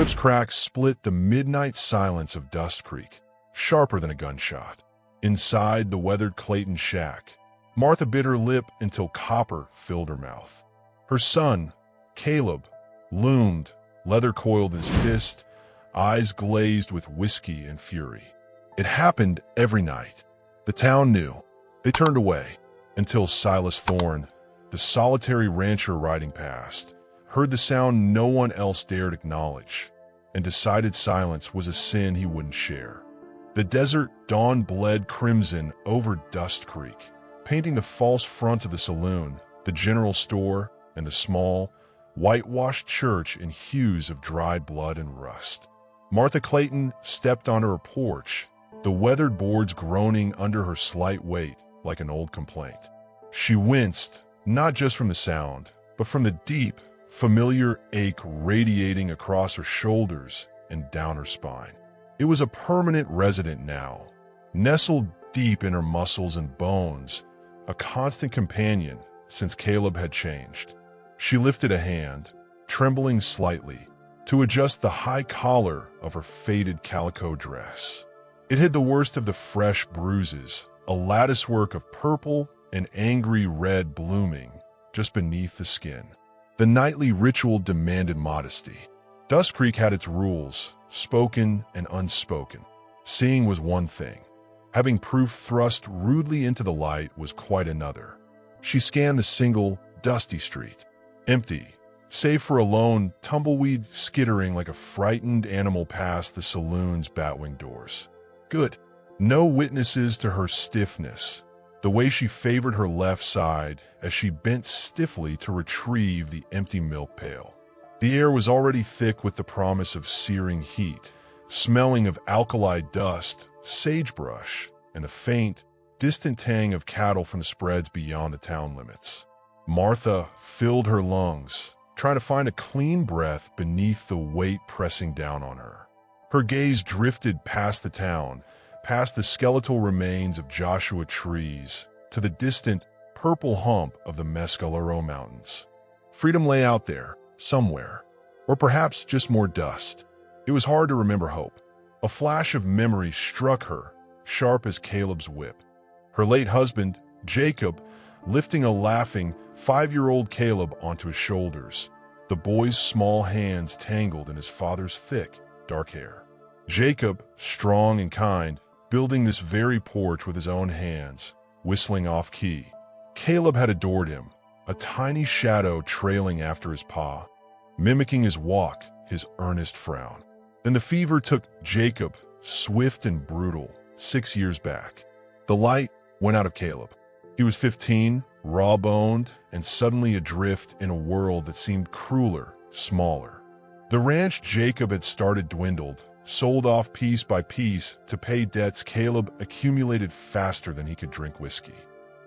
Caleb's crack split the midnight silence of Dustcreek, sharper than a gunshot. Inside the weathered Clayton shack, Martha bit her lip until copper filled her mouth. Her son, Caleb, loomed, leather coiled in his fist, eyes glazed with whiskey and fury. It happened every night. The town knew. They turned away until Silas Thorne, the solitary rancher riding past, heard the sound no one else dared acknowledge, and decided silence was a sin he wouldn't share. The desert dawn bled crimson over Dustcreek, painting the false fronts of the saloon, the general store, and the small, whitewashed church in hues of dried blood and rust. Martha Clayton stepped onto her porch, the weathered boards groaning under her slight weight like an old complaint. She winced, not just from the sound, but from the deep, familiar ache radiating across her shoulders and down her spine. It was a permanent resident now, nestled deep in her muscles and bones, a constant companion since Caleb had changed. She lifted a hand, trembling slightly, to adjust the high collar of her faded calico dress. It hid the worst of the fresh bruises, a latticework of purple and angry red blooming just beneath the skin. The nightly ritual demanded modesty. Dustcreek had its rules, spoken and unspoken. Seeing was one thing. Having proof thrust rudely into the light was quite another. She scanned the single, dusty street. Empty, save for a lone tumbleweed skittering like a frightened animal past the saloon's batwing doors. Good. No witnesses to her stiffness, the way she favored her left side as she bent stiffly to retrieve the empty milk pail. The air was already thick with the promise of searing heat, smelling of alkali dust, sagebrush, and the faint, distant tang of cattle from the spreads beyond the town limits. Martha filled her lungs, trying to find a clean breath beneath the weight pressing down on her. Her gaze drifted past the town, past the skeletal remains of Joshua trees, to the distant, purple hump of the Mescalero Mountains. Freedom lay out there, somewhere, or perhaps just more dust. It was hard to remember hope. A flash of memory struck her, sharp as Caleb's whip. Her late husband, Jacob, lifting a laughing 5-year-old Caleb onto his shoulders, the boy's small hands tangled in his father's thick, dark hair. Jacob, strong and kind, building this very porch with his own hands, whistling off-key. Caleb had adored him, a tiny shadow trailing after his paw, mimicking his walk, his earnest frown. Then the fever took Jacob, swift and brutal, 6 years back. The light went out of Caleb. He was 15, raw-boned, and suddenly adrift in a world that seemed crueler, smaller. The ranch Jacob had started dwindled, sold off piece by piece to pay debts Caleb accumulated faster than he could drink whiskey.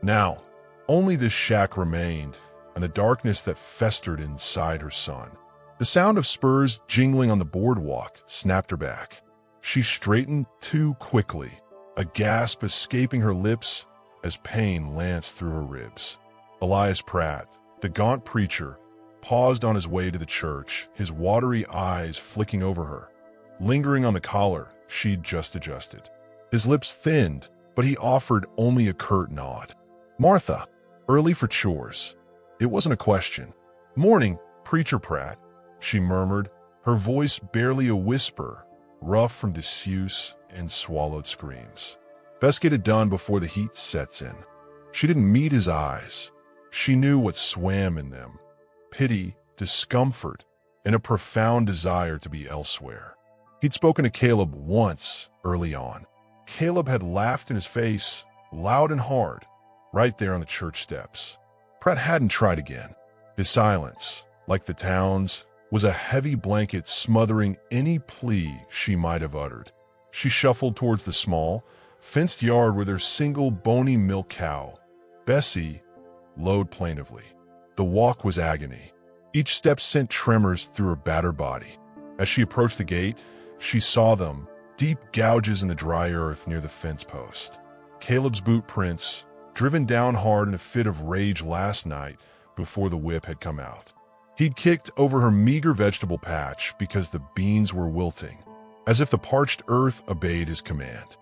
Now, only this shack remained, and the darkness that festered inside her son. The sound of spurs jingling on the boardwalk snapped her back. She straightened too quickly, a gasp escaping her lips as pain lanced through her ribs. Elias Pratt, the gaunt preacher, paused on his way to the church, his watery eyes flicking over her. Lingering on the collar she'd just adjusted. His lips thinned, but he offered only a curt nod. "Martha, early for chores." It wasn't a question. "Morning, Preacher Pratt," she murmured, her voice barely a whisper, rough from disuse and swallowed screams. Best get it done before the heat sets in. She didn't meet his eyes. She knew what swam in them: pity, discomfort, and a profound desire to be elsewhere. He'd spoken to Caleb once early on. Caleb had laughed in his face, loud and hard, right there on the church steps. Pratt hadn't tried again. His silence, like the town's, was a heavy blanket smothering any plea she might have uttered. She shuffled towards the small, fenced yard where their single bony milk cow, Bessie, lowed plaintively. The walk was agony. Each step sent tremors through her battered body. As she approached the gate, she saw them, deep gouges in the dry earth near the fence post. Caleb's boot prints, driven down hard in a fit of rage last night before the whip had come out. He'd kicked over her meager vegetable patch because the beans were wilting, as if the parched earth obeyed his command.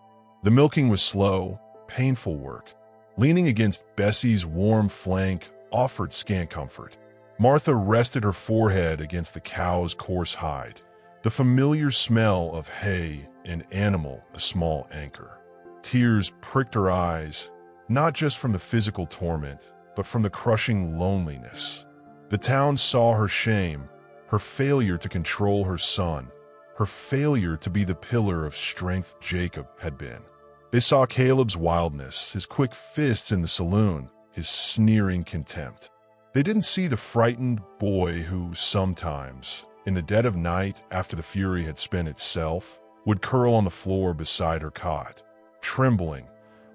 The milking was slow, painful work. Leaning against Bessie's warm flank offered scant comfort. Martha rested her forehead against the cow's coarse hide, the familiar smell of hay and animal a small anchor. Tears pricked her eyes, not just from the physical torment, but from the crushing loneliness. The town saw her shame, her failure to control her son, her failure to be the pillar of strength Jacob had been. They saw Caleb's wildness, his quick fists in the saloon, his sneering contempt. They didn't see the frightened boy who sometimes, in the dead of night after the fury had spent itself, would curl on the floor beside her cot, trembling,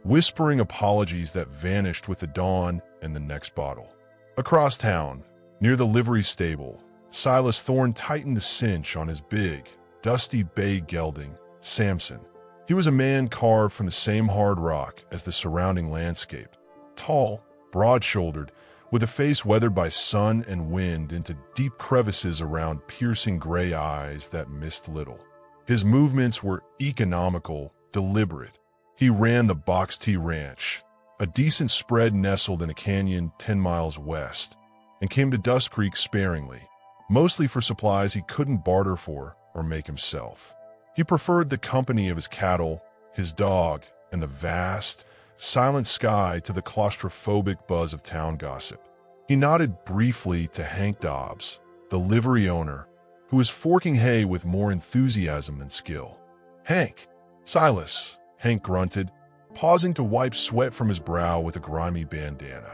whispering apologies that vanished with the dawn and the next bottle. Across town, near the livery stable, Silas Thorne tightened the cinch on his big, dusty bay gelding, Samson. He was a man carved from the same hard rock as the surrounding landscape, tall, broad-shouldered, with a face weathered by sun and wind into deep crevices around piercing gray eyes that missed little. His movements were economical, deliberate. He ran the Box T Ranch, a decent spread nestled in a canyon 10 miles west, and came to Dustcreek sparingly, mostly for supplies he couldn't barter for or make himself. He preferred the company of his cattle, his dog, and the vast, silent sky to the claustrophobic buzz of town gossip. He nodded briefly to Hank Dobbs, the livery owner, who was forking hay with more enthusiasm than skill. "Hank, Silas," Hank grunted, pausing to wipe sweat from his brow with a grimy bandana.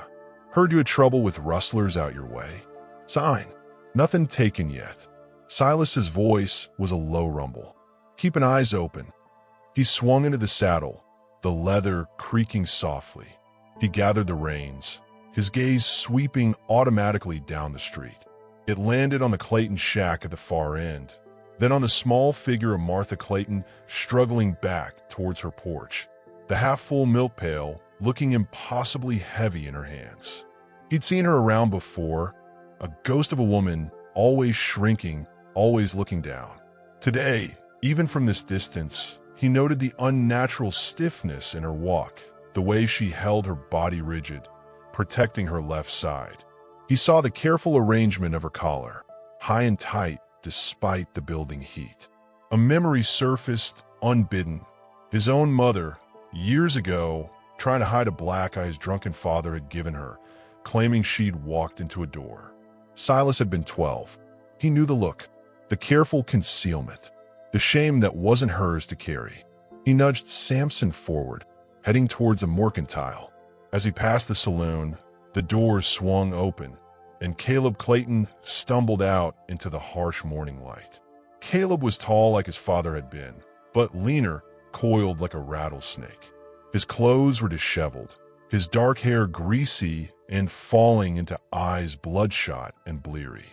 "Heard you had trouble with rustlers out your way. Sign. Nothing taken yet." Silas's voice was a low rumble. "Keeping eyes open." He swung into the saddle, the leather creaking softly. He gathered the reins, his gaze sweeping automatically down the street. It landed on the Clayton shack at the far end, then on the small figure of Martha Clayton struggling back towards her porch, the half-full milk pail looking impossibly heavy in her hands. He'd seen her around before, a ghost of a woman, always shrinking, always looking down. Today, even from this distance, he noted the unnatural stiffness in her walk, the way she held her body rigid, protecting her left side. He saw the careful arrangement of her collar, high and tight despite the building heat. A memory surfaced unbidden. His own mother, years ago, trying to hide a black eye his drunken father had given her, claiming she'd walked into a door. Silas had been 12. He knew the look, the careful concealment, the shame that wasn't hers to carry. He nudged Samson forward, heading towards a mercantile. As he passed the saloon, the doors swung open, and Caleb Clayton stumbled out into the harsh morning light. Caleb was tall like his father had been, but leaner, coiled like a rattlesnake. His clothes were disheveled, his dark hair greasy and falling into eyes bloodshot and bleary.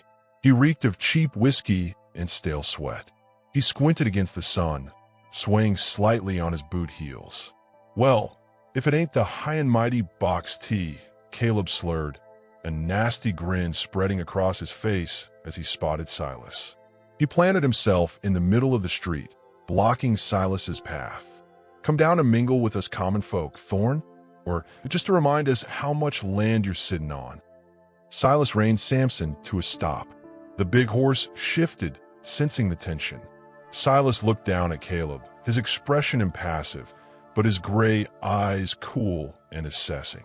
He reeked of cheap whiskey and stale sweat. He squinted against the sun, swaying slightly on his boot heels. "Well, if it ain't the high and mighty Box T," Caleb slurred, a nasty grin spreading across his face as he spotted Silas. He planted himself in the middle of the street, blocking Silas's path. "Come down and mingle with us common folk, Thorne? Or just to remind us how much land you're sitting on?" Silas reined Samson to a stop. The big horse shifted, sensing the tension. Silas looked down at Caleb, his expression impassive, but his gray eyes cool and assessing.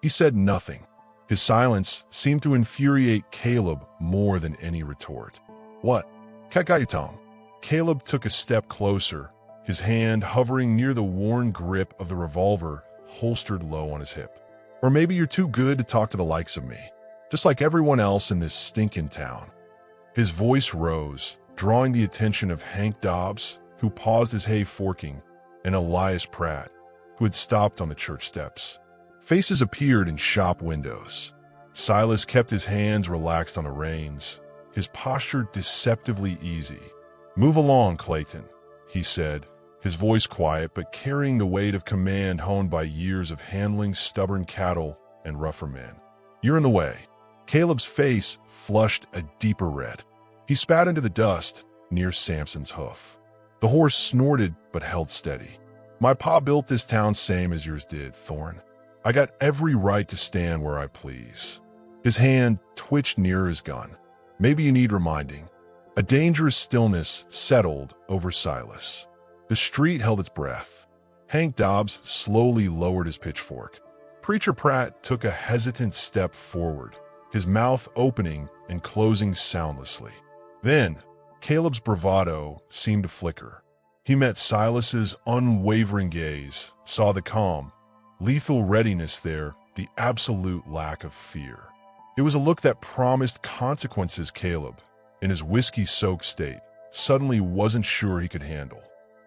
He said nothing. His silence seemed to infuriate Caleb more than any retort. "What? Tom?" Caleb took a step closer, his hand hovering near the worn grip of the revolver holstered low on his hip. "Or maybe you're too good to talk to the likes of me, just like everyone else in this stinking town." His voice rose, drawing the attention of Hank Dobbs, who paused his hay forking, and Elias Pratt, who had stopped on the church steps. Faces appeared in shop windows. Silas kept his hands relaxed on the reins, his posture deceptively easy. "Move along, Clayton," he said, his voice quiet but carrying the weight of command honed by years of handling stubborn cattle and rougher men. "You're in the way." Caleb's face flushed a deeper red. He spat into the dust near Samson's hoof. The horse snorted but held steady. "My pa built this town same as yours did, Thorne. I got every right to stand where I please." His hand twitched near his gun. "Maybe you need reminding." A dangerous stillness settled over Silas. The street held its breath. Hank Dobbs slowly lowered his pitchfork. Preacher Pratt took a hesitant step forward, his mouth opening and closing soundlessly. Then, Caleb's bravado seemed to flicker. He met Silas's unwavering gaze, saw the calm, lethal readiness there, the absolute lack of fear. It was a look that promised consequences Caleb, in his whiskey-soaked state, suddenly wasn't sure he could handle.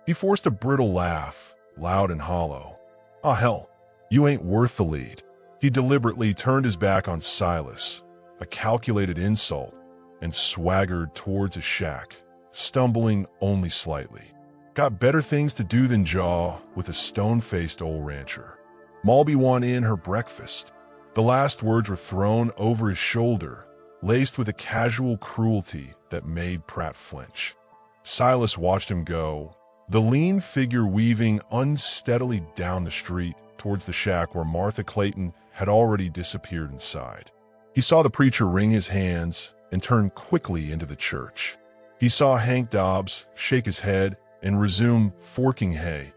He forced a brittle laugh, loud and hollow. "Ah, hell, you ain't worth the lead." He deliberately turned his back on Silas, a calculated insult, and swaggered towards his shack, stumbling only slightly. "Got better things to do than jaw with a stone-faced old rancher. Malby want in her breakfast." The last words were thrown over his shoulder, laced with a casual cruelty that made Pratt flinch. Silas watched him go, the lean figure weaving unsteadily down the street towards the shack where Martha Clayton had already disappeared inside. He saw the preacher wring his hands and turn quickly into the church. He saw Hank Dobbs shake his head and resume forking hay,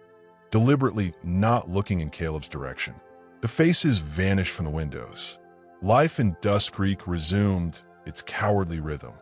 deliberately not looking in Caleb's direction. The faces vanished from the windows. Life in Dustcreek resumed its cowardly rhythm,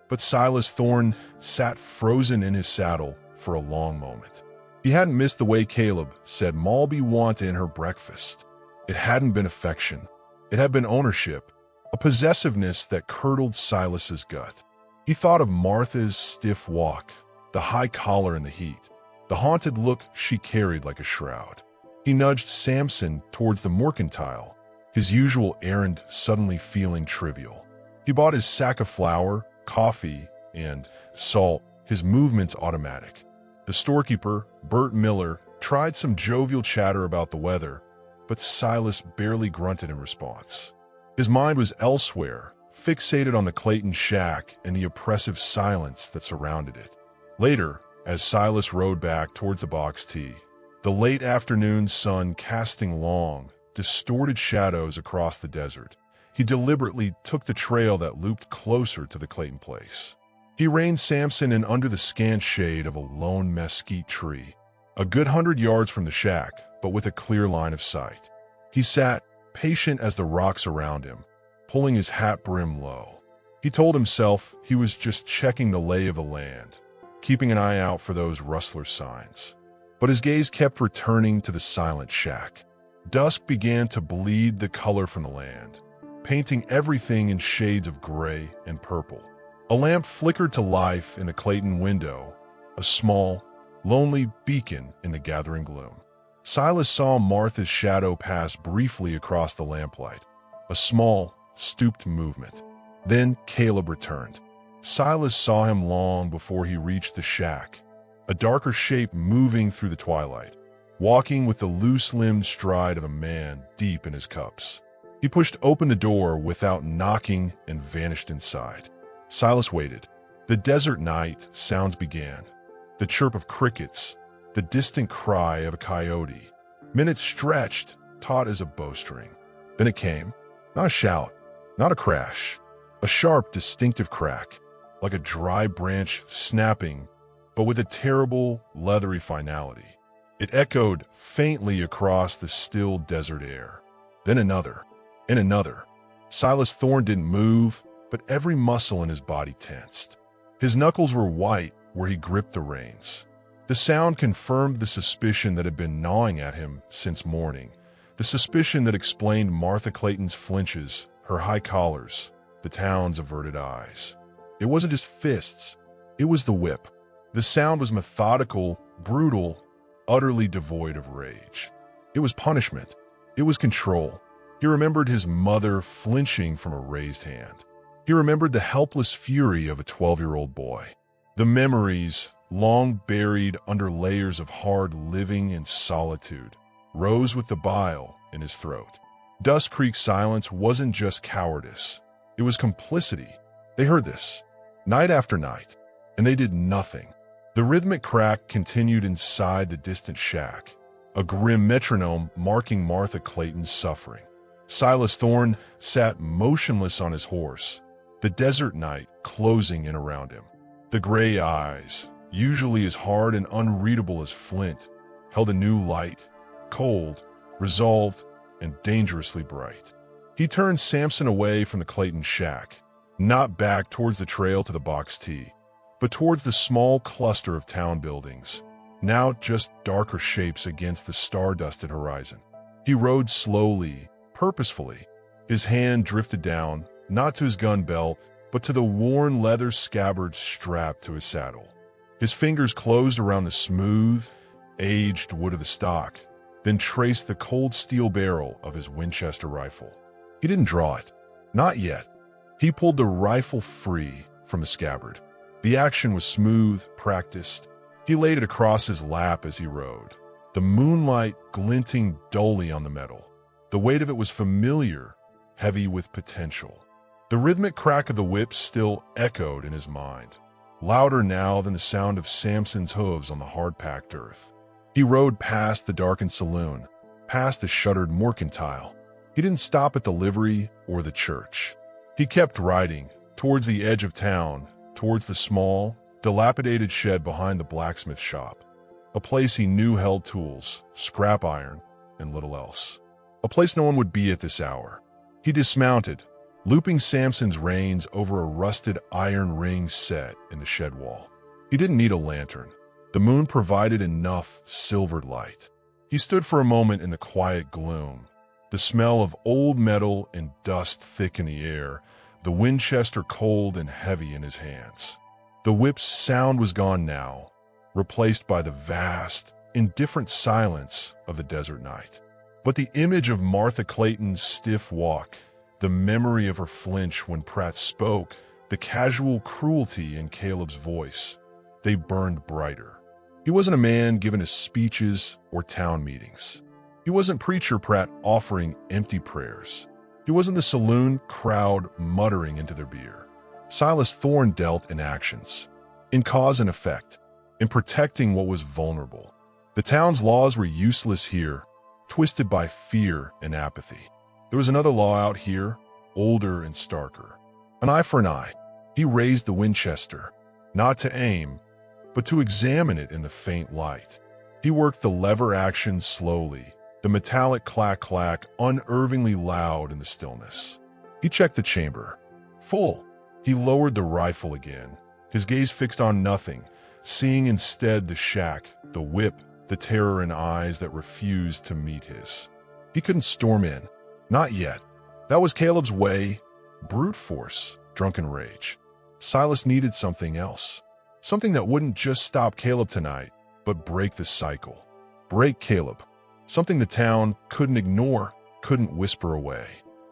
but Silas Thorne sat frozen in his saddle for a long moment. He hadn't missed the way Caleb said Malby want in her breakfast. It hadn't been affection. It had been ownership, a possessiveness that curdled Silas's gut. He thought of Martha's stiff walk, the high collar in the heat, the haunted look she carried like a shroud. He nudged Samson towards the mercantile, his usual errand suddenly feeling trivial. He bought his sack of flour, coffee, and salt, his movements automatic. The storekeeper, Bert Miller, tried some jovial chatter about the weather, but Silas barely grunted in response. His mind was elsewhere, fixated on the Clayton shack and the oppressive silence that surrounded it. Later, as Silas rode back towards the box T, the late afternoon sun casting long, distorted shadows across the desert, he deliberately took the trail that looped closer to the Clayton place. He reined Samson in under the scant shade of a lone mesquite tree, a good 100 yards from the shack, but with a clear line of sight. He sat, patient as the rocks around him, pulling his hat brim low. He told himself he was just checking the lay of the land, keeping an eye out for those rustler signs. But his gaze kept returning to the silent shack. Dusk began to bleed the color from the land, painting everything in shades of gray and purple. A lamp flickered to life in the Clayton window, a small, lonely beacon in the gathering gloom. Silas saw Martha's shadow pass briefly across the lamplight, a small, stooped movement. Then Caleb returned. Silas saw him long before he reached the shack, a darker shape moving through the twilight, walking with the loose-limbed stride of a man deep in his cups. He pushed open the door without knocking and vanished inside. Silas waited. The desert night sounds began. The chirp of crickets, the distant cry of a coyote. Minutes stretched, taut as a bowstring. Then it came. Not a shout, not a crash. A sharp, distinctive crack, like a dry branch snapping, but with a terrible, leathery finality. It echoed faintly across the still desert air. Then another, and another. Silas Thorne didn't move, but every muscle in his body tensed. His knuckles were white where he gripped the reins. The sound confirmed the suspicion that had been gnawing at him since morning, the suspicion that explained Martha Clayton's flinches, her high collars, the town's averted eyes. It wasn't just fists, it was the whip. The sound was methodical, brutal, utterly devoid of rage. It was punishment. It was control. He remembered his mother flinching from a raised hand. He remembered the helpless fury of a 12-year-old boy. The memories, long buried under layers of hard living and solitude, rose with the bile in his throat. Dustcreek's silence wasn't just cowardice. It was complicity. They heard this, night after night, and they did nothing. The rhythmic crack continued inside the distant shack, a grim metronome marking Martha Clayton's suffering. Silas Thorne sat motionless on his horse, the desert night closing in around him. The gray eyes, usually as hard and unreadable as flint, held a new light, cold, resolved, and dangerously bright. He turned Samson away from the Clayton shack, not back towards the trail to the Box T, but towards the small cluster of town buildings, now just darker shapes against the star-dusted horizon. He rode slowly, purposefully. His hand drifted down, not to his gun belt, but to the worn leather scabbard strapped to his saddle. His fingers closed around the smooth, aged wood of the stock, then traced the cold steel barrel of his Winchester rifle. He didn't draw it. Not yet. He pulled the rifle free from the scabbard. The action was smooth, practiced. He laid it across his lap as he rode, the moonlight glinting dully on the metal. The weight of it was familiar, heavy with potential. The rhythmic crack of the whip still echoed in his mind, louder now than the sound of Samson's hooves on the hard-packed earth. He rode past the darkened saloon, past the shuttered mercantile. He didn't stop at the livery or the church. He kept riding, towards the edge of town, towards the small, dilapidated shed behind the blacksmith shop, a place he knew held tools, scrap iron, and little else. A place no one would be at this hour. He dismounted, looping Samson's reins over a rusted iron ring set in the shed wall. He didn't need a lantern. The moon provided enough silvered light. He stood for a moment in the quiet gloom, the smell of old metal and dust thick in the air, the Winchester cold and heavy in his hands. The whip's sound was gone now, replaced by the vast, indifferent silence of the desert night. But the image of Martha Clayton's stiff walk, the memory of her flinch when Pratt spoke, the casual cruelty in Caleb's voice, they burned brighter. He wasn't a man given to speeches or town meetings. He wasn't Preacher Pratt offering empty prayers. He wasn't the saloon crowd muttering into their beer. Silas Thorne dealt in actions, in cause and effect, in protecting what was vulnerable. The town's laws were useless here, twisted by fear and apathy. There was another law out here, older and starker. An eye for an eye. He raised the Winchester, not to aim, but to examine it in the faint light. He worked the lever action slowly, the metallic clack-clack unervingly loud in the stillness. He checked the chamber. Full. He lowered the rifle again, his gaze fixed on nothing, seeing instead the shack, the whip, the terror in eyes that refused to meet his. He couldn't storm in. Not yet. That was Caleb's way. Brute force, drunken rage. Silas needed something else. Something that wouldn't just stop Caleb tonight, but break the cycle. Break Caleb. Something the town couldn't ignore, couldn't whisper away.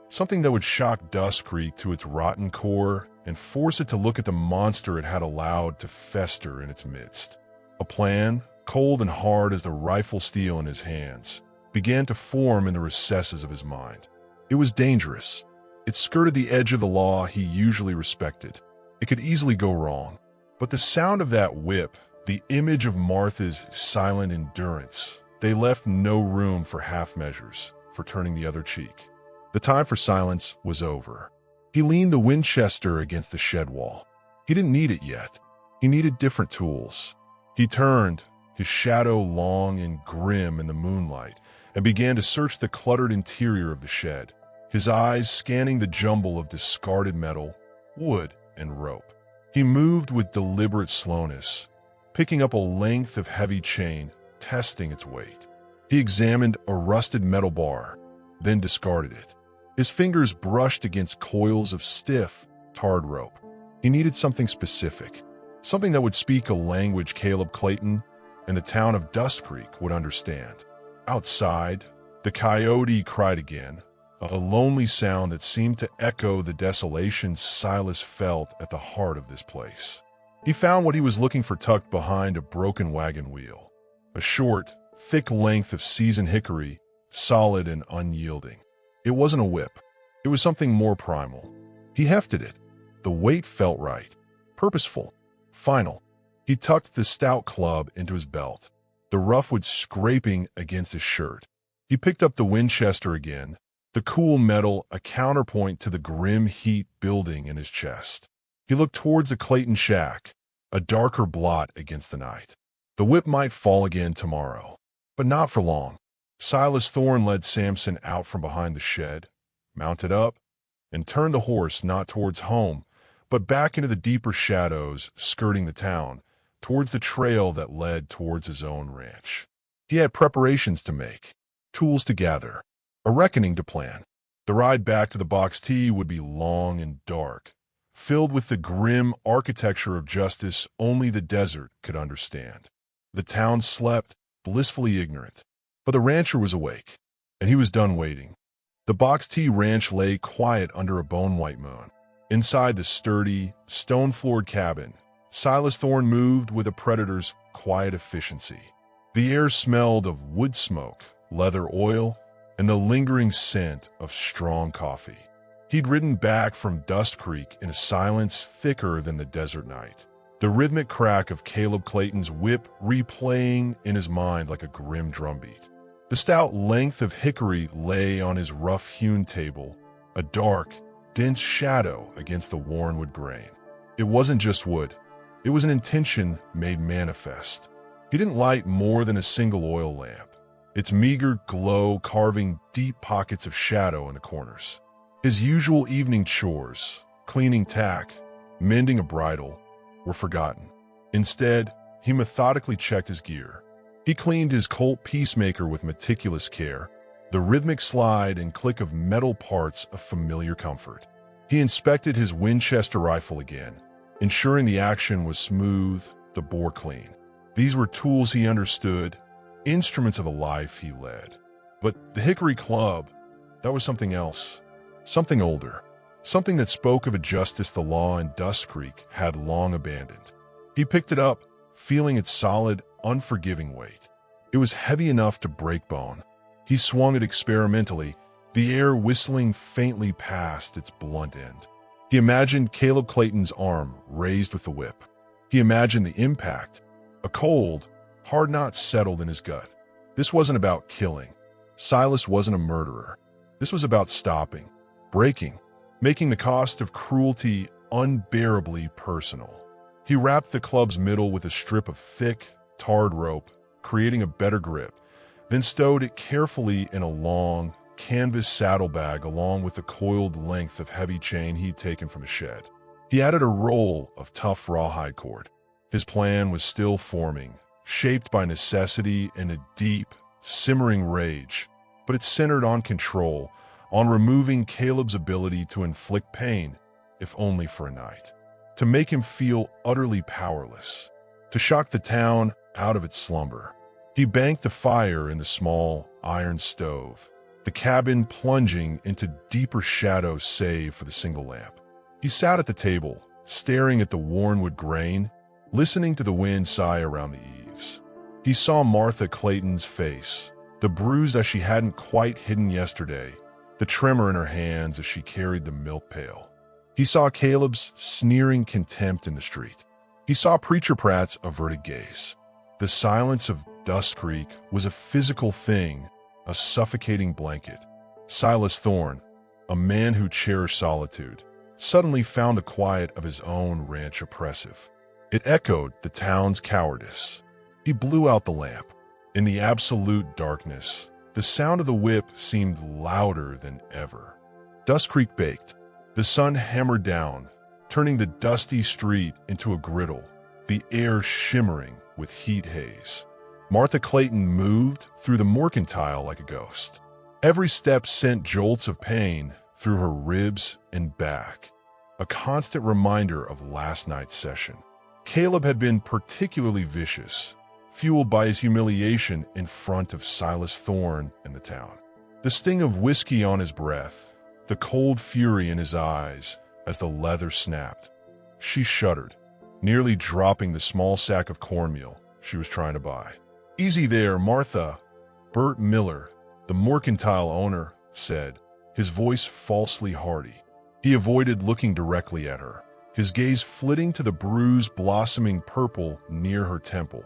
Something that would shock Dustcreek to its rotten core and force it to look at the monster it had allowed to fester in its midst. A plan, cold and hard as the rifle steel in his hands, began to form in the recesses of his mind. It was dangerous. It skirted the edge of the law he usually respected. It could easily go wrong. But the sound of that whip, the image of Martha's silent endurance, they left no room for half measures, for turning the other cheek. The time for silence was over. He leaned the Winchester against the shed wall. He didn't need it yet. He needed different tools. He turned, his shadow long and grim in the moonlight, and began to search the cluttered interior of the shed, his eyes scanning the jumble of discarded metal, wood, and rope. He moved with deliberate slowness, picking up a length of heavy chain, testing its weight. He examined a rusted metal bar, then discarded it. His fingers brushed against coils of stiff, tarred rope. He needed something specific, something that would speak a language Caleb Clayton and the town of Dustcreek would understand. Outside, the coyote cried again, a lonely sound that seemed to echo the desolation Silas felt at the heart of this place. He found what he was looking for tucked behind a broken wagon wheel, a short, thick length of seasoned hickory, solid and unyielding. It wasn't a whip. It was something more primal, He hefted it. The weight felt right. Purposeful. Final. He tucked the stout club into his belt, the rough wood scraping against his shirt. He picked up the Winchester again, the cool metal a counterpoint to the grim heat building in his chest. He looked towards the Clayton shack, a darker blot against the night. The whip might fall again tomorrow, but not for long. Silas Thorne led Samson out from behind the shed, mounted up, and turned the horse not towards home, but back into the deeper shadows skirting the town, towards the trail that led towards his own ranch. He had preparations to make, tools to gather, a reckoning to plan. The ride back to the Box T would be long and dark, filled with the grim architecture of justice only the desert could understand. The town slept, blissfully ignorant, but the rancher was awake, and he was done waiting. The Box T ranch lay quiet under a bone-white moon. Inside the sturdy, stone-floored cabin, Silas Thorne moved with a predator's quiet efficiency. The air smelled of wood smoke, leather oil, and the lingering scent of strong coffee. He'd ridden back from Dustcreek in a silence thicker than the desert night, the rhythmic crack of Caleb Clayton's whip replaying in his mind like a grim drumbeat. The stout length of hickory lay on his rough-hewn table, a dark, dense shadow against the worn wood grain. It wasn't just wood. It was an intention made manifest. He didn't light more than a single oil lamp, its meager glow carving deep pockets of shadow in the corners. His usual evening chores, cleaning tack, mending a bridle, were forgotten. Instead, he methodically checked his gear. He cleaned his Colt Peacemaker with meticulous care, the rhythmic slide and click of metal parts a familiar comfort. He inspected his Winchester rifle again, ensuring the action was smooth, the bore clean. These were tools he understood, instruments of the life he led. But the hickory club, that was something else, something older, something that spoke of a justice the law in Dustcreek had long abandoned. He picked it up, feeling its solid, unforgiving weight. It was heavy enough to break bone. He swung it experimentally, the air whistling faintly past its blunt end. He imagined Caleb Clayton's arm raised with the whip. He imagined the impact. A cold, hard knot settled in his gut. This wasn't about killing. Silas wasn't a murderer. This was about stopping, breaking, making the cost of cruelty unbearably personal. He wrapped the club's middle with a strip of thick, tarred rope, creating a better grip, then stowed it carefully in a long, canvas saddlebag along with the coiled length of heavy chain he'd taken from the shed. He added a roll of tough rawhide cord. His plan was still forming, shaped by necessity and a deep, simmering rage, but it centered on control, on removing Caleb's ability to inflict pain, if only for a night, to make him feel utterly powerless, to shock the town out of its slumber. He banked the fire in the small iron stove, the cabin plunging into deeper shadow save for the single lamp. He sat at the table, staring at the worn wood grain, listening to the wind sigh around the eaves. He saw Martha Clayton's face, the bruise that she hadn't quite hidden yesterday, the tremor in her hands as she carried the milk pail. He saw Caleb's sneering contempt in the street. He saw Preacher Pratt's averted gaze. The silence of Dustcreek was a physical thing, a suffocating blanket. Silas Thorne, a man who cherished solitude, suddenly found the quiet of his own ranch oppressive. It echoed the town's cowardice. He blew out the lamp. In the absolute darkness, the sound of the whip seemed louder than ever. Dustcreek baked. The sun hammered down, turning the dusty street into a griddle, the air shimmering with heat haze. Martha Clayton moved through the mercantile like a ghost. Every step sent jolts of pain through her ribs and back, a constant reminder of last night's session. Caleb had been particularly vicious, fueled by his humiliation in front of Silas Thorne and the town. The sting of whiskey on his breath, the cold fury in his eyes as the leather snapped. She shuddered, nearly dropping the small sack of cornmeal she was trying to buy. "Easy there, Martha," Bert Miller, the mercantile owner, said, his voice falsely hearty. He avoided looking directly at her, his gaze flitting to the bruise blossoming purple near her temple,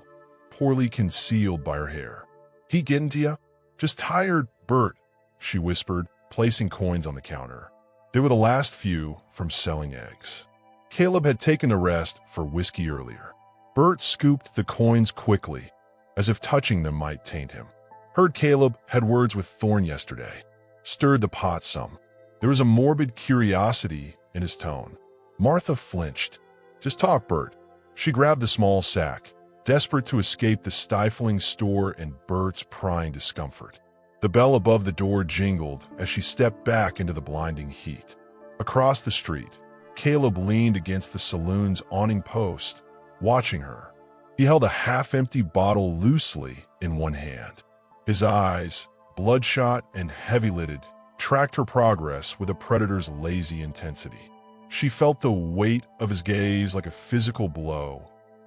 poorly concealed by her hair. "He getting to ya? Just tired, Bert," she whispered, placing coins on the counter. They were the last few from selling eggs. Caleb had taken the rest for whiskey earlier. Bert scooped the coins quickly, as if touching them might taint him. Heard Caleb had words with Thorne yesterday. Stirred the pot some. There was a morbid curiosity in his tone. Martha flinched. "Just talk, Bert." She grabbed the small sack, desperate to escape the stifling store and Bert's prying discomfort. The bell above the door jingled as she stepped back into the blinding heat. Across the street, Caleb leaned against the saloon's awning post, watching her. He held a half-empty bottle loosely in one hand. His eyes, bloodshot and heavy-lidded, tracked her progress with a predator's lazy intensity. She felt the weight of his gaze like a physical blow,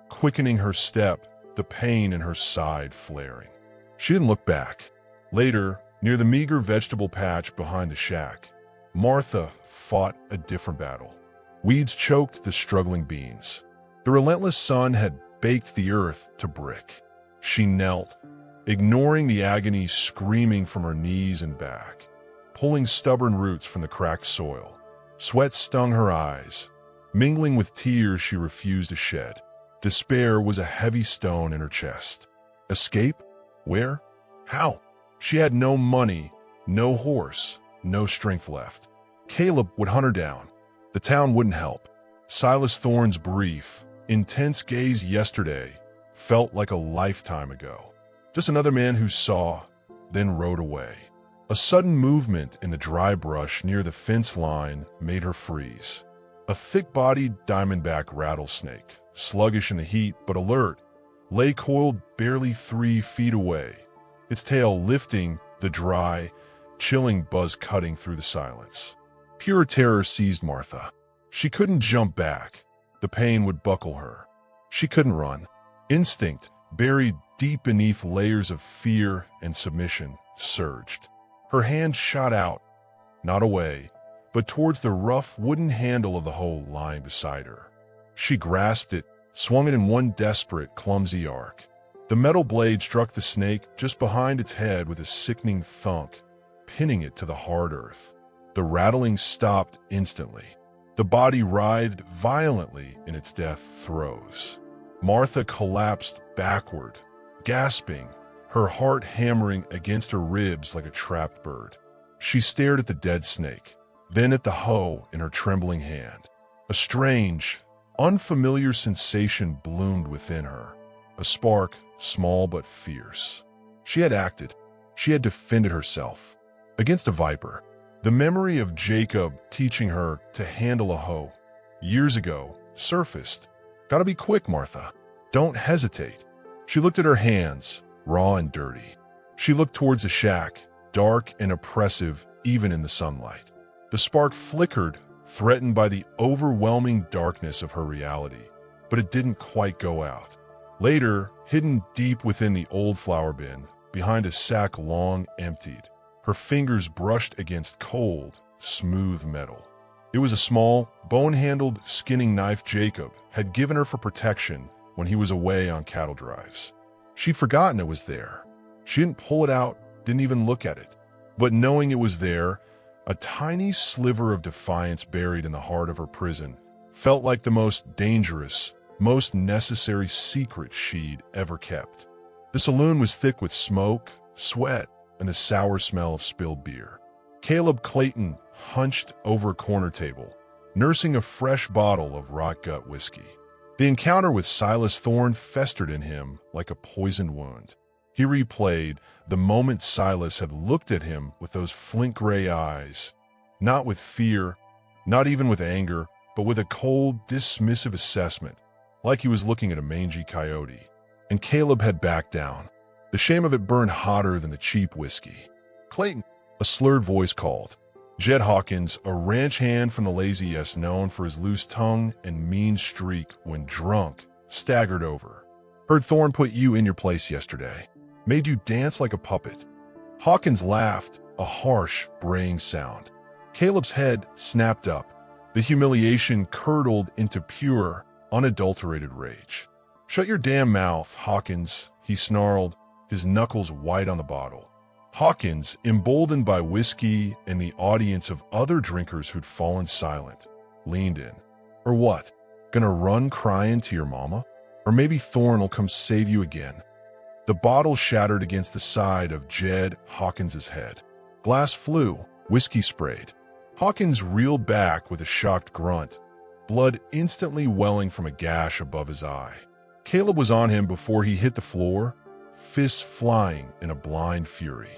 quickening her step, the pain in her side flaring. She didn't look back. Later, near the meager vegetable patch behind the shack, Martha fought a different battle. Weeds choked the struggling beans. The relentless sun had baked the earth to brick. She knelt, ignoring the agony screaming from her knees and back, pulling stubborn roots from the cracked soil. Sweat stung her eyes, mingling with tears she refused to shed. Despair was a heavy stone in her chest. Escape? Where? How? She had no money, no horse, no strength left. Caleb would hunt her down. The town wouldn't help. Silas Thorne's brief, intense gaze yesterday felt like a lifetime ago. Just another man who saw, then rode away. A sudden movement in the dry brush near the fence line made her freeze. A thick-bodied diamondback rattlesnake, sluggish in the heat but alert, lay coiled barely 3 feet away, its tail lifting, the dry, chilling buzz cutting through the silence. Pure terror seized Martha. She couldn't jump back. The pain would buckle her. She couldn't run. Instinct, buried deep beneath layers of fear and submission, surged. Her hand shot out, not away, but towards the rough wooden handle of the hoe lying beside her. She grasped it, swung it in one desperate, clumsy arc. The metal blade struck the snake just behind its head with a sickening thunk, pinning it to the hard earth. The rattling stopped instantly. The body writhed violently in its death throes. Martha collapsed backward, gasping, her heart hammering against her ribs like a trapped bird. She stared at the dead snake, then at the hoe in her trembling hand. A strange, unfamiliar sensation bloomed within her, a spark, small but fierce. She had acted. She had defended herself against a viper. The memory of Jacob teaching her to handle a hoe, years ago, surfaced. "Gotta be quick, Martha. Don't hesitate." She looked at her hands, raw and dirty. She looked towards the shack, dark and oppressive even in the sunlight. The spark flickered, threatened by the overwhelming darkness of her reality, but it didn't quite go out. Later, hidden deep within the old flour bin, behind a sack long emptied, her fingers brushed against cold, smooth metal. It was a small, bone-handled skinning knife Jacob had given her for protection when he was away on cattle drives. She'd forgotten it was there. She didn't pull it out, didn't even look at it. But knowing it was there, a tiny sliver of defiance buried in the heart of her prison, felt like the most dangerous, most necessary secret she'd ever kept. The saloon was thick with smoke, sweat, and the sour smell of spilled beer. Caleb Clayton hunched over a corner table, nursing a fresh bottle of rot-gut whiskey. The encounter with Silas Thorne festered in him like a poisoned wound. He replayed the moment Silas had looked at him with those flint-gray eyes, not with fear, not even with anger, but with a cold, dismissive assessment, like he was looking at a mangy coyote. And Caleb had backed down. The shame of it burned hotter than the cheap whiskey. "Clayton," a slurred voice called. Jed Hawkins, a ranch hand from the Lazy S known for his loose tongue and mean streak when drunk, staggered over. "Heard Thorne put you in your place yesterday. Made you dance like a puppet." Hawkins laughed, a harsh, braying sound. Caleb's head snapped up, The humiliation curdled into pure, unadulterated rage. "Shut your damn mouth, Hawkins," he snarled, his knuckles white on the bottle. Hawkins, emboldened by whiskey and the audience of other drinkers who'd fallen silent, leaned in. "Or what? Gonna run crying to your mama? Or maybe Thorne will come save you again." The bottle shattered against the side of Jed Hawkins's head. Glass flew, whiskey sprayed. Hawkins reeled back with a shocked grunt, blood instantly welling from a gash above his eye. Caleb was on him before he hit the floor, fists flying in a blind fury.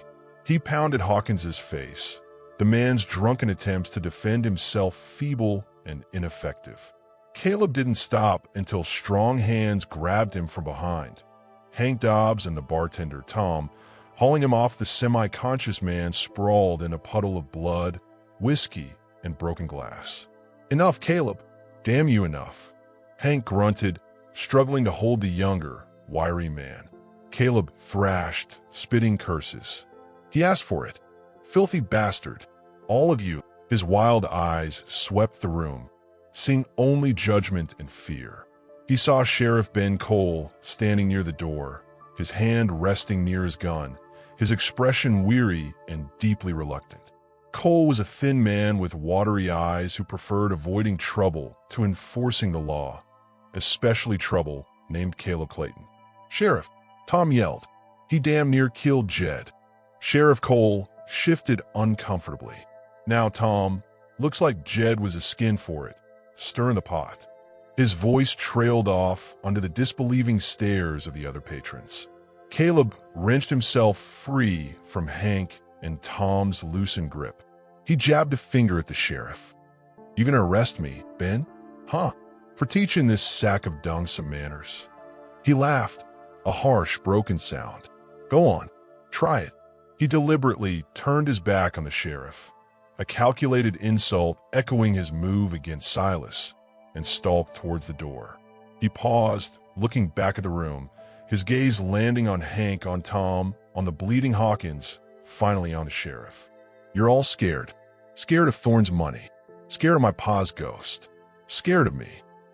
He pounded Hawkins's face, the man's drunken attempts to defend himself feeble and ineffective. Caleb didn't stop until strong hands grabbed him from behind. Hank Dobbs and the bartender, Tom, hauling him off, the semi-conscious man sprawled in a puddle of blood, whiskey, and broken glass. "Enough, Caleb. Damn you, enough." Hank grunted, struggling to hold the younger, wiry man. Caleb thrashed, spitting curses. "He asked for it. Filthy bastard. All of you." His wild eyes swept the room, seeing only judgment and fear. He saw Sheriff Ben Cole standing near the door, his hand resting near his gun, his expression weary and deeply reluctant. Cole was a thin man with watery eyes who preferred avoiding trouble to enforcing the law, especially trouble named Caleb Clayton. "Sheriff," Tom yelled. "He damn near killed Jed." Sheriff Cole shifted uncomfortably. "Now, Tom, looks like Jed was a skin for it. Stir in the pot." His voice trailed off under the disbelieving stares of the other patrons. Caleb wrenched himself free from Hank and Tom's loosened grip. He jabbed a finger at the sheriff. "You gonna arrest me, Ben? Huh? For teaching this sack of dung some manners." He laughed, a harsh, broken sound. "Go on, try it." He deliberately turned his back on the sheriff, a calculated insult echoing his move against Silas, and stalked towards the door. He paused, looking back at the room, his gaze landing on Hank, on Tom, on the bleeding Hawkins, finally on the sheriff. "You're all scared. Scared of Thorne's money. Scared of my pa's ghost. Scared of me."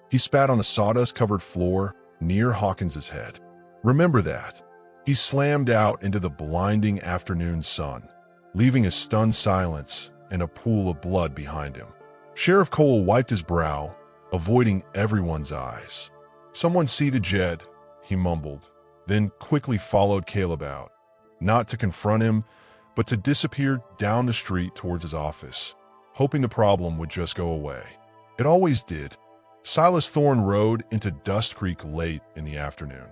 He spat on the sawdust-covered floor near Hawkins's head. "Remember that." He slammed out into the blinding afternoon sun, leaving a stunned silence and a pool of blood behind him. Sheriff Cole wiped his brow, avoiding everyone's eyes. "Someone see to Jed," he mumbled, then quickly followed Caleb out, not to confront him, but to disappear down the street towards his office, hoping the problem would just go away. It always did. Silas Thorne rode into Dustcreek late in the afternoon,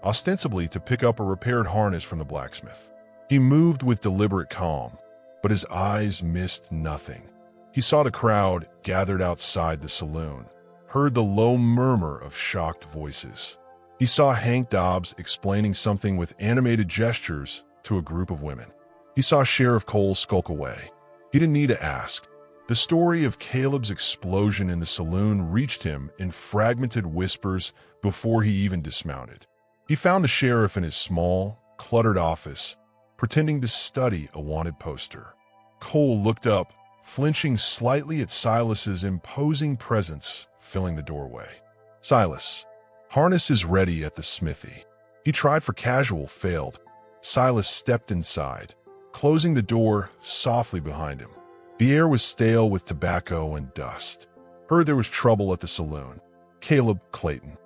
ostensibly to pick up a repaired harness from the blacksmith. He moved with deliberate calm, but his eyes missed nothing. He saw the crowd gathered outside the saloon, heard the low murmur of shocked voices. He saw Hank Dobbs explaining something with animated gestures to a group of women. He saw Sheriff Cole skulk away. He didn't need to ask. The story of Caleb's explosion in the saloon reached him in fragmented whispers before he even dismounted. He found the sheriff in his small, cluttered office, pretending to study a wanted poster. Cole looked up, flinching slightly at Silas's imposing presence filling the doorway. "Silas, harness is ready at the smithy." He tried for casual, failed. Silas stepped inside, closing the door softly behind him. The air was stale with tobacco and dust. Heard there was trouble at the saloon. Caleb Clayton.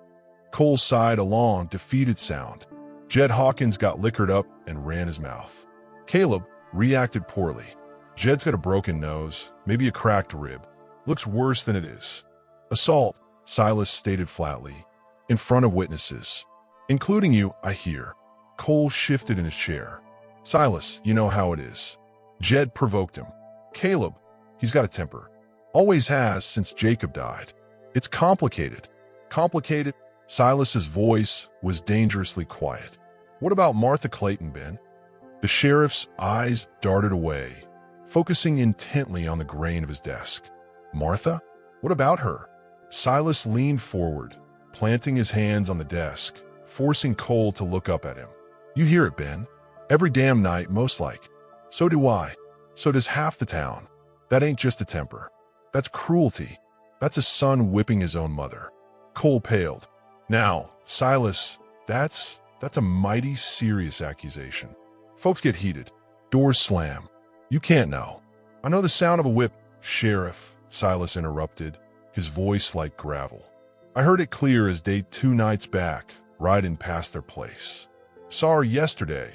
Cole sighed a long, defeated sound. Jed Hawkins got liquored up and ran his mouth. Caleb reacted poorly. "Jed's got a broken nose, maybe a cracked rib. Looks worse than it is." "Assault," Silas stated flatly, "in front of witnesses. Including you, I hear." Cole shifted in his chair. "Silas, you know how it is." Jed provoked him. "Caleb, he's got a temper. Always has since Jacob died. It's complicated." "Complicated?" Silas's voice was dangerously quiet. "What about Martha Clayton, Ben?" The sheriff's eyes darted away, focusing intently on the grain of his desk. "Martha? What about her?" Silas leaned forward, planting his hands on the desk, forcing Cole to look up at him. "You hear it, Ben. Every damn night, most like. So do I. So does half the town. That ain't just a temper. That's cruelty." That's a son whipping his own mother. Cole paled. Now, Silas, that's a mighty serious accusation. Folks get heated. Doors slam. You can't know. I know the sound of a whip, Sheriff, Silas interrupted, his voice like gravel. I heard it clear as day 2 nights back, riding past their place. Saw her yesterday,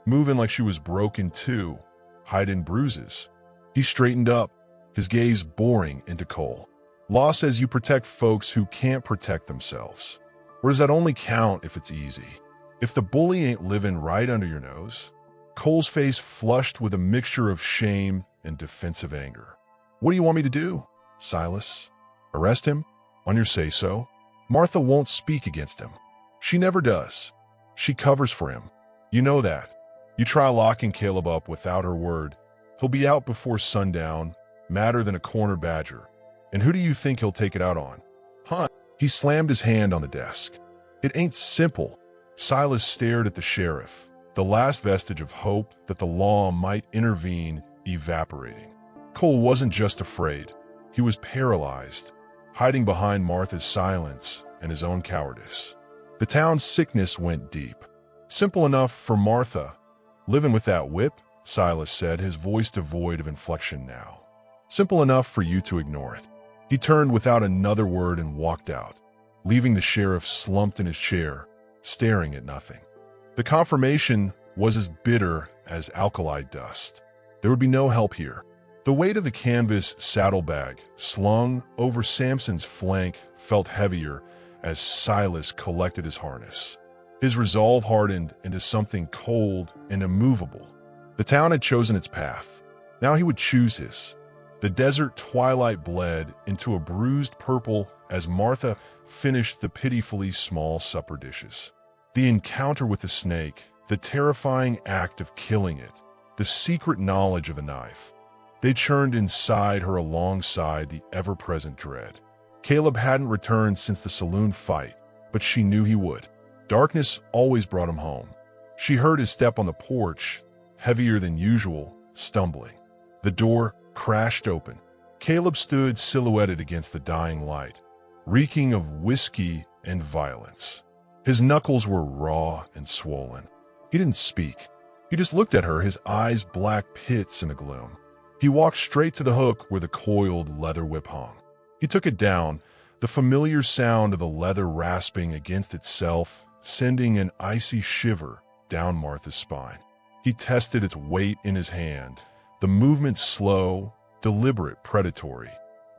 moving like she was broken too, hiding bruises. He straightened up, his gaze boring into Cole. Law says you protect folks who can't protect themselves. Or does that only count if it's easy? If the bully ain't living right under your nose? Cole's face flushed with a mixture of shame and defensive anger. What do you want me to do, Silas? Arrest him? On your say-so? Martha won't speak against him. She never does. She covers for him. You know that. You try locking Caleb up without her word. He'll be out before sundown, madder than a corner badger. And who do you think he'll take it out on? Huh? He slammed his hand on the desk. It ain't simple. Silas stared at the sheriff, the last vestige of hope that the law might intervene evaporating. Cole wasn't just afraid. He was paralyzed, hiding behind Martha's silence and his own cowardice. The town's sickness went deep. Simple enough for Martha. Living with that whip, Silas said, his voice devoid of inflection now. Simple enough for you to ignore it. He turned without another word and walked out, leaving the sheriff slumped in his chair, staring at nothing. The confirmation was as bitter as alkali dust. There would be no help here. The weight of the canvas saddlebag slung over Samson's flank felt heavier as Silas collected his harness. His resolve hardened into something cold and immovable. The town had chosen its path. Now he would choose his. The desert twilight bled into a bruised purple as Martha finished the pitifully small supper dishes. The encounter with the snake, the terrifying act of killing it, the secret knowledge of a knife. They churned inside her alongside the ever-present dread. Caleb hadn't returned since the saloon fight, but she knew he would. Darkness always brought him home. She heard his step on the porch, heavier than usual, stumbling. The door crashed open. Caleb stood silhouetted against the dying light, reeking of whiskey and violence. His knuckles were raw and swollen. He didn't speak. He just looked at her, his eyes black pits in the gloom. He walked straight to the hook where the coiled leather whip hung. He took it down, the familiar sound of the leather rasping against itself, sending an icy shiver down Martha's spine. He tested its weight in his hand, the movement slow, deliberate, predatory.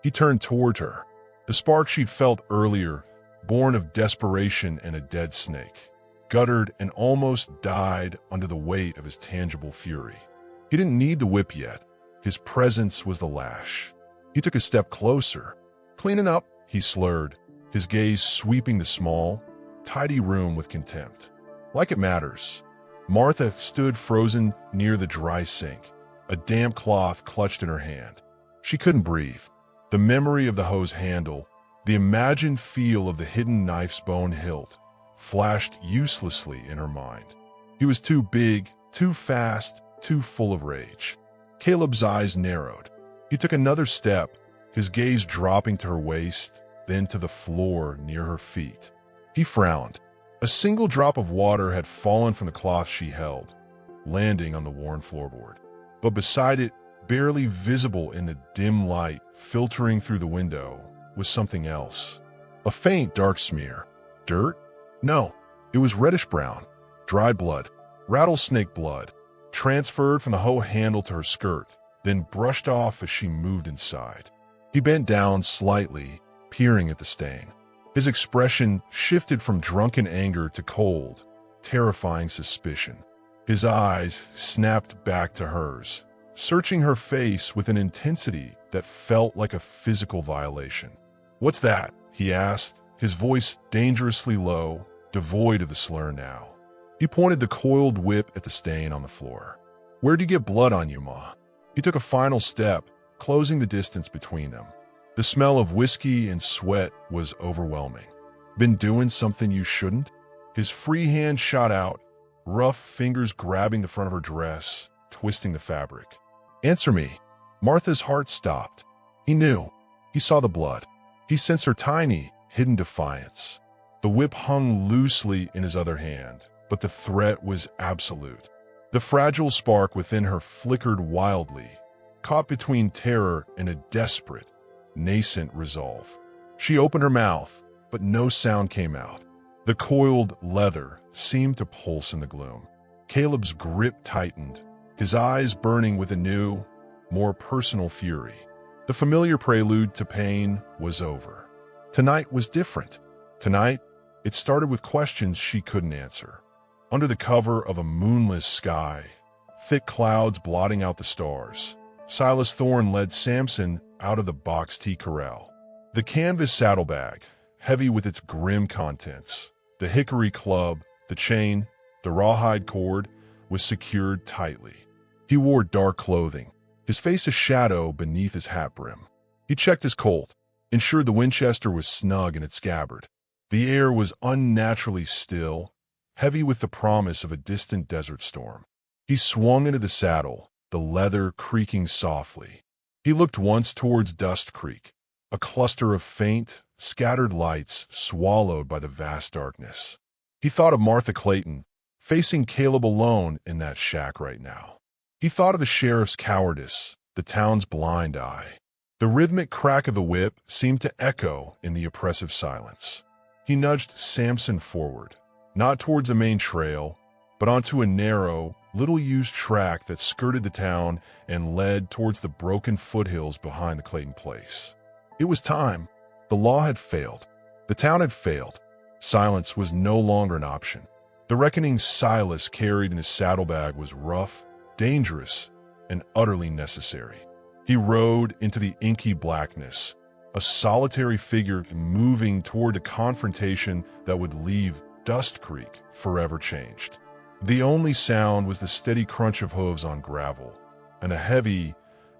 He turned toward her. The spark she'd felt earlier, born of desperation and a dead snake, guttered and almost died under the weight of his tangible fury. He didn't need the whip yet. His presence was the lash. He took a step closer. Cleaning up, he slurred, his gaze sweeping the small, tidy room with contempt. Like it matters. Martha stood frozen near the dry sink, a damp cloth clutched in her hand. She couldn't breathe. The memory of the hose handle, the imagined feel of the hidden knife's bone hilt, flashed uselessly in her mind. He was too big, too fast, too full of rage. Caleb's eyes narrowed. He took another step, his gaze dropping to her waist, then to the floor near her feet. He frowned. A single drop of water had fallen from the cloth she held, landing on the worn floorboard. But beside it, barely visible in the dim light filtering through the window, was something else. A faint dark smear. Dirt? No, it was reddish-brown. Dried blood. Rattlesnake blood. Transferred from the hoe handle to her skirt, then brushed off as she moved inside. He bent down slightly, peering at the stain. His expression shifted from drunken anger to cold, terrifying suspicion. His eyes snapped back to hers, searching her face with an intensity that felt like a physical violation. "What's that?" he asked, his voice dangerously low, devoid of the slur now. He pointed the coiled whip at the stain on the floor. "Where'd you get blood on you, Ma?" He took a final step, closing the distance between them. The smell of whiskey and sweat was overwhelming. "Been doing something you shouldn't?" His free hand shot out, rough fingers grabbing the front of her dress, twisting the fabric. "Answer me." Martha's heart stopped. He knew. He saw the blood. He sensed her tiny, hidden defiance. The whip hung loosely in his other hand, but the threat was absolute. The fragile spark within her flickered wildly, caught between terror and a desperate, nascent resolve. She opened her mouth, but no sound came out. The coiled leather seemed to pulse in the gloom. Caleb's grip tightened, his eyes burning with a new, more personal fury. The familiar prelude to pain was over. Tonight was different. Tonight, it started with questions she couldn't answer. Under the cover of a moonless sky, thick clouds blotting out the stars, Silas Thorne led Samson out of the box T corral. The canvas saddlebag, heavy with its grim contents, the hickory club, the chain, the rawhide cord, was secured tightly. He wore dark clothing, his face a shadow beneath his hat brim. He checked his Colt, ensured the Winchester was snug in its scabbard. The air was unnaturally still, heavy with the promise of a distant desert storm. He swung into the saddle, the leather creaking softly. He looked once towards Dustcreek, a cluster of faint, scattered lights swallowed by the vast darkness. He thought of Martha Clayton, facing Caleb alone in that shack right now. He thought of the sheriff's cowardice, the town's blind eye. The rhythmic crack of the whip seemed to echo in the oppressive silence. He nudged Samson forward, not towards the main trail, but onto a narrow, little-used track that skirted the town and led towards the broken foothills behind the Clayton place. It was time. The law had failed. The town had failed. Silence was no longer an option. The reckoning Silas carried in his saddlebag was rough, dangerous, and utterly necessary. He rode into the inky blackness, a solitary figure moving toward a confrontation that would leave Dustcreek forever changed. The only sound was the steady crunch of hooves on gravel, and a heavy,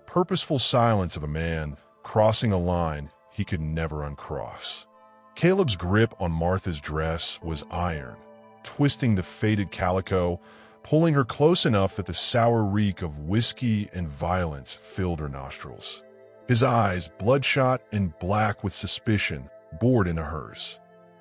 purposeful silence of a man crossing a line he could never uncross. Caleb's grip on Martha's dress was iron, twisting the faded calico, pulling her close enough that the sour reek of whiskey and violence filled her nostrils. His eyes, bloodshot and black with suspicion, bored into hers.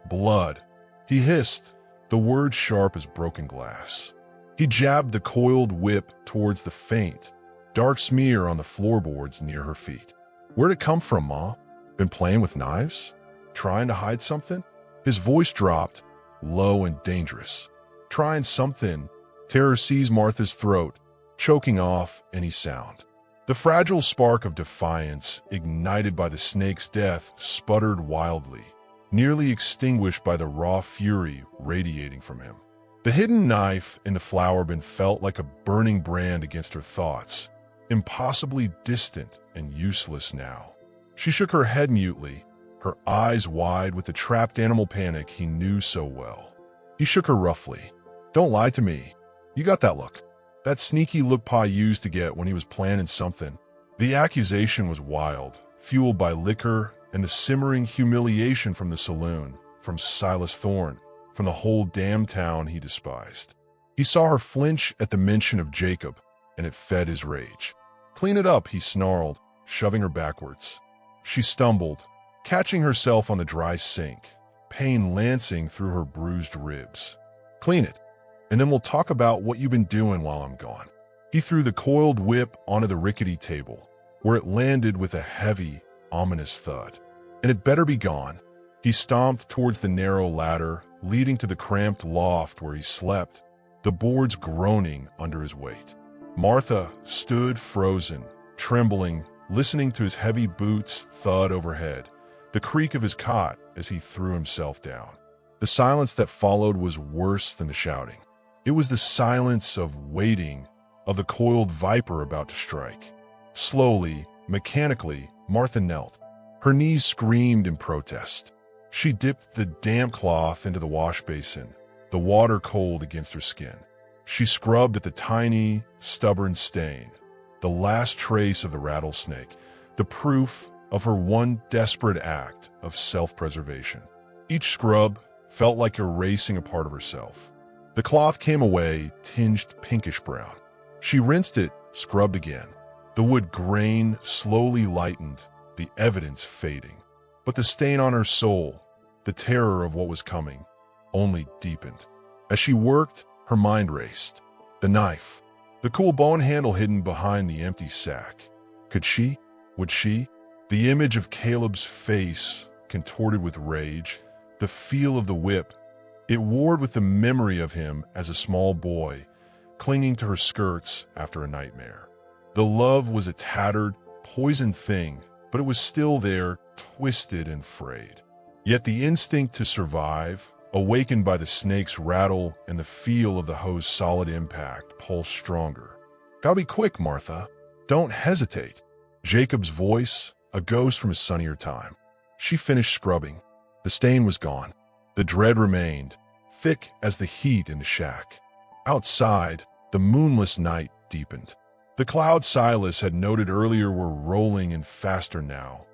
Blood. He hissed, the words sharp as broken glass. He jabbed the coiled whip towards the faint, dark smear on the floorboards near her feet. Where'd it come from, Ma? Been playing with knives? Trying to hide something? His voice dropped, low and dangerous. Trying something. Terror seized Martha's throat, choking off any sound. The fragile spark of defiance, ignited by the snake's death, sputtered wildly, nearly extinguished by the raw fury radiating from him. The hidden knife in the flower bin felt like a burning brand against her thoughts, impossibly distant and useless now. She shook her head mutely, her eyes wide with the trapped animal panic he knew so well. He shook her roughly. Don't lie to me. You got that look. That sneaky look Pa used to get when he was planning something. The accusation was wild, fueled by liquor and the simmering humiliation from the saloon, from Silas Thorne, from the whole damn town he despised. He saw her flinch at the mention of Jacob, and it fed his rage. Clean it up, he snarled, shoving her backwards. She stumbled, catching herself on the dry sink, pain lancing through her bruised ribs. Clean it, and then we'll talk about what you've been doing while I'm gone. He threw the coiled whip onto the rickety table, where it landed with a heavy, ominous thud. And it better be gone. He stomped towards the narrow ladder leading to the cramped loft where he slept, the boards groaning under his weight. Martha stood frozen, trembling, listening to his heavy boots thud overhead, the creak of his cot as he threw himself down. The silence that followed was worse than the shouting. It was the silence of waiting, of the coiled viper about to strike. Slowly, mechanically, Martha knelt. Her knees screamed in protest. She dipped the damp cloth into the wash basin, the water cold against her skin. She scrubbed at the tiny, stubborn stain, the last trace of the rattlesnake, the proof of her one desperate act of self-preservation. Each scrub felt like erasing a part of herself. The cloth came away, tinged pinkish-brown. She rinsed it, scrubbed again. The wood grain slowly lightened, the evidence fading. But the stain on her soul, the terror of what was coming, only deepened. As she worked, her mind raced. The knife, the cool bone handle hidden behind the empty sack. Could she? Would she? The image of Caleb's face, contorted with rage, the feel of the whip, it warred with the memory of him as a small boy, clinging to her skirts after a nightmare. The love was a tattered, poisoned thing, but it was still there, twisted and frayed. Yet the instinct to survive, awakened by the snake's rattle and the feel of the hose's solid impact, pulsed stronger. "Gotta be quick, Martha. Don't hesitate." Jacob's voice, a ghost from a sunnier time. She finished scrubbing. The stain was gone. The dread remained, thick as the heat in the shack. Outside, the moonless night deepened. The clouds Silas had noted earlier were rolling in faster now,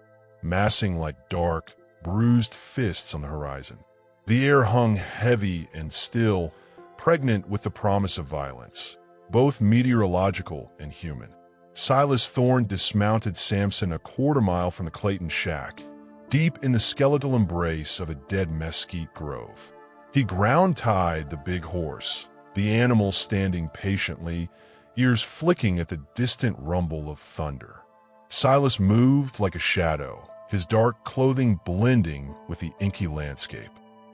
massing like dark, bruised fists on the horizon. The air hung heavy and still, pregnant with the promise of violence, both meteorological and human. Silas Thorne dismounted Samson a quarter-mile from the Clayton shack, deep in the skeletal embrace of a dead mesquite grove. He ground-tied the big horse, the animal standing patiently, ears flicking at the distant rumble of thunder. Silas moved like a shadow, his dark clothing blending with the inky landscape.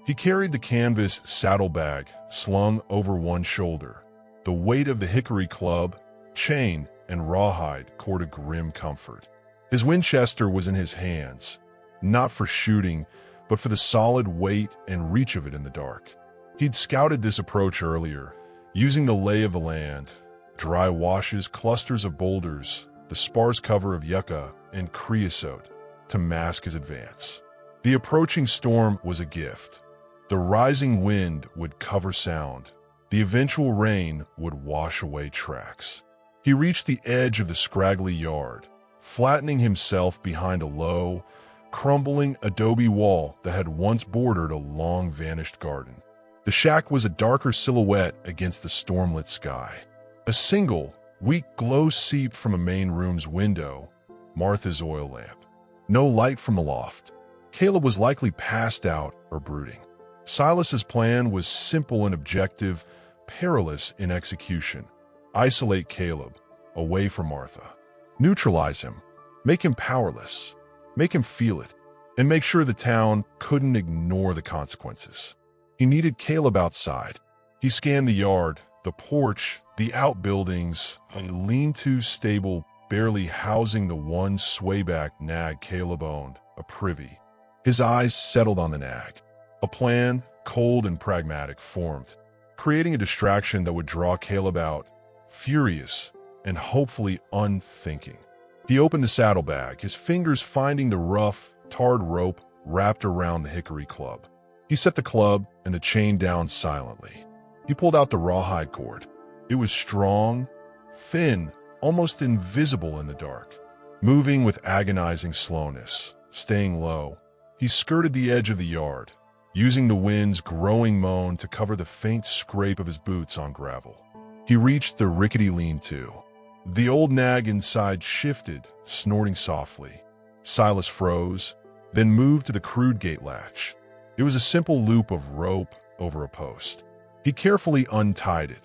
He carried the canvas saddlebag slung over one shoulder. The weight of the hickory club, chain, and rawhide courted grim comfort. His Winchester was in his hands, not for shooting, but for the solid weight and reach of it in the dark. He'd scouted this approach earlier, using the lay of the land, dry washes, clusters of boulders, the sparse cover of yucca and creosote to mask his advance. The approaching storm was a gift. The rising wind would cover sound. The eventual rain would wash away tracks. He reached the edge of the scraggly yard, flattening himself behind a low, crumbling adobe wall that had once bordered a long-vanished garden. The shack was a darker silhouette against the stormlit sky. A single, weak glow seeped from a main room's window, Martha's oil lamp. No light from the loft. Caleb was likely passed out or brooding. Silas's plan was simple and objective, perilous in execution. Isolate Caleb, away from Martha. Neutralize him, make him powerless, make him feel it, and make sure the town couldn't ignore the consequences. He needed Caleb outside. He scanned the yard, the porch, the outbuildings, a lean-to stable barely housing the one swayback nag Caleb owned, a privy. His eyes settled on the nag. A plan, cold and pragmatic, formed, creating a distraction that would draw Caleb out, furious and hopefully unthinking. He opened the saddlebag, his fingers finding the rough, tarred rope wrapped around the hickory club. He set the club and the chain down silently. He pulled out the rawhide cord. It was strong, thin, almost invisible in the dark. Moving with agonizing slowness, staying low, he skirted the edge of the yard, using the wind's growing moan to cover the faint scrape of his boots on gravel. He reached the rickety lean-to. The old nag inside shifted, snorting softly. Silas froze, then moved to the crude gate latch. It was a simple loop of rope over a post. He carefully untied it,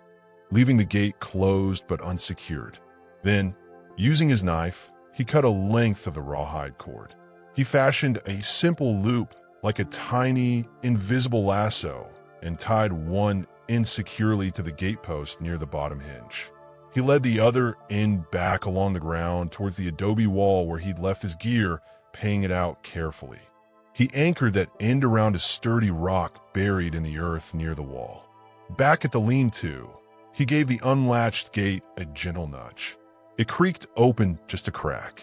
leaving the gate closed but unsecured. Then, using his knife, he cut a length of the rawhide cord. He fashioned a simple loop like a tiny, invisible lasso and tied one insecurely to the gatepost near the bottom hinge. He led the other end back along the ground towards the adobe wall where he'd left his gear, paying it out carefully. He anchored that end around a sturdy rock buried in the earth near the wall. Back at the lean-to, he gave the unlatched gate a gentle nudge. It creaked open just a crack.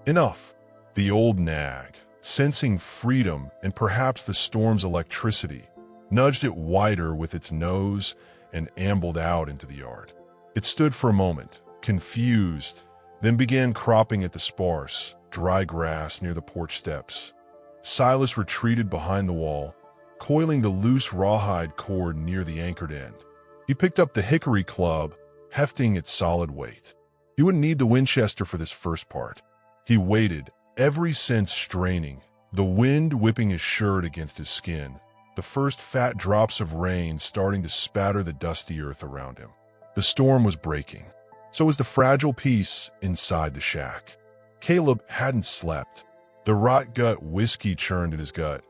Enough. The old nag, sensing freedom and perhaps the storm's electricity, nudged it wider with its nose and ambled out into the yard. It stood for a moment, confused, then began cropping at the sparse, dry grass near the porch steps. Silas retreated behind the wall, coiling the loose rawhide cord near the anchored end. He picked up the hickory club, hefting its solid weight. He wouldn't need the Winchester for this first part. He waited, every sense straining, the wind whipping his shirt against his skin, the first fat drops of rain starting to spatter the dusty earth around him. The storm was breaking. So was the fragile peace inside the shack. Caleb hadn't slept. The rot gut whiskey churned in his gut,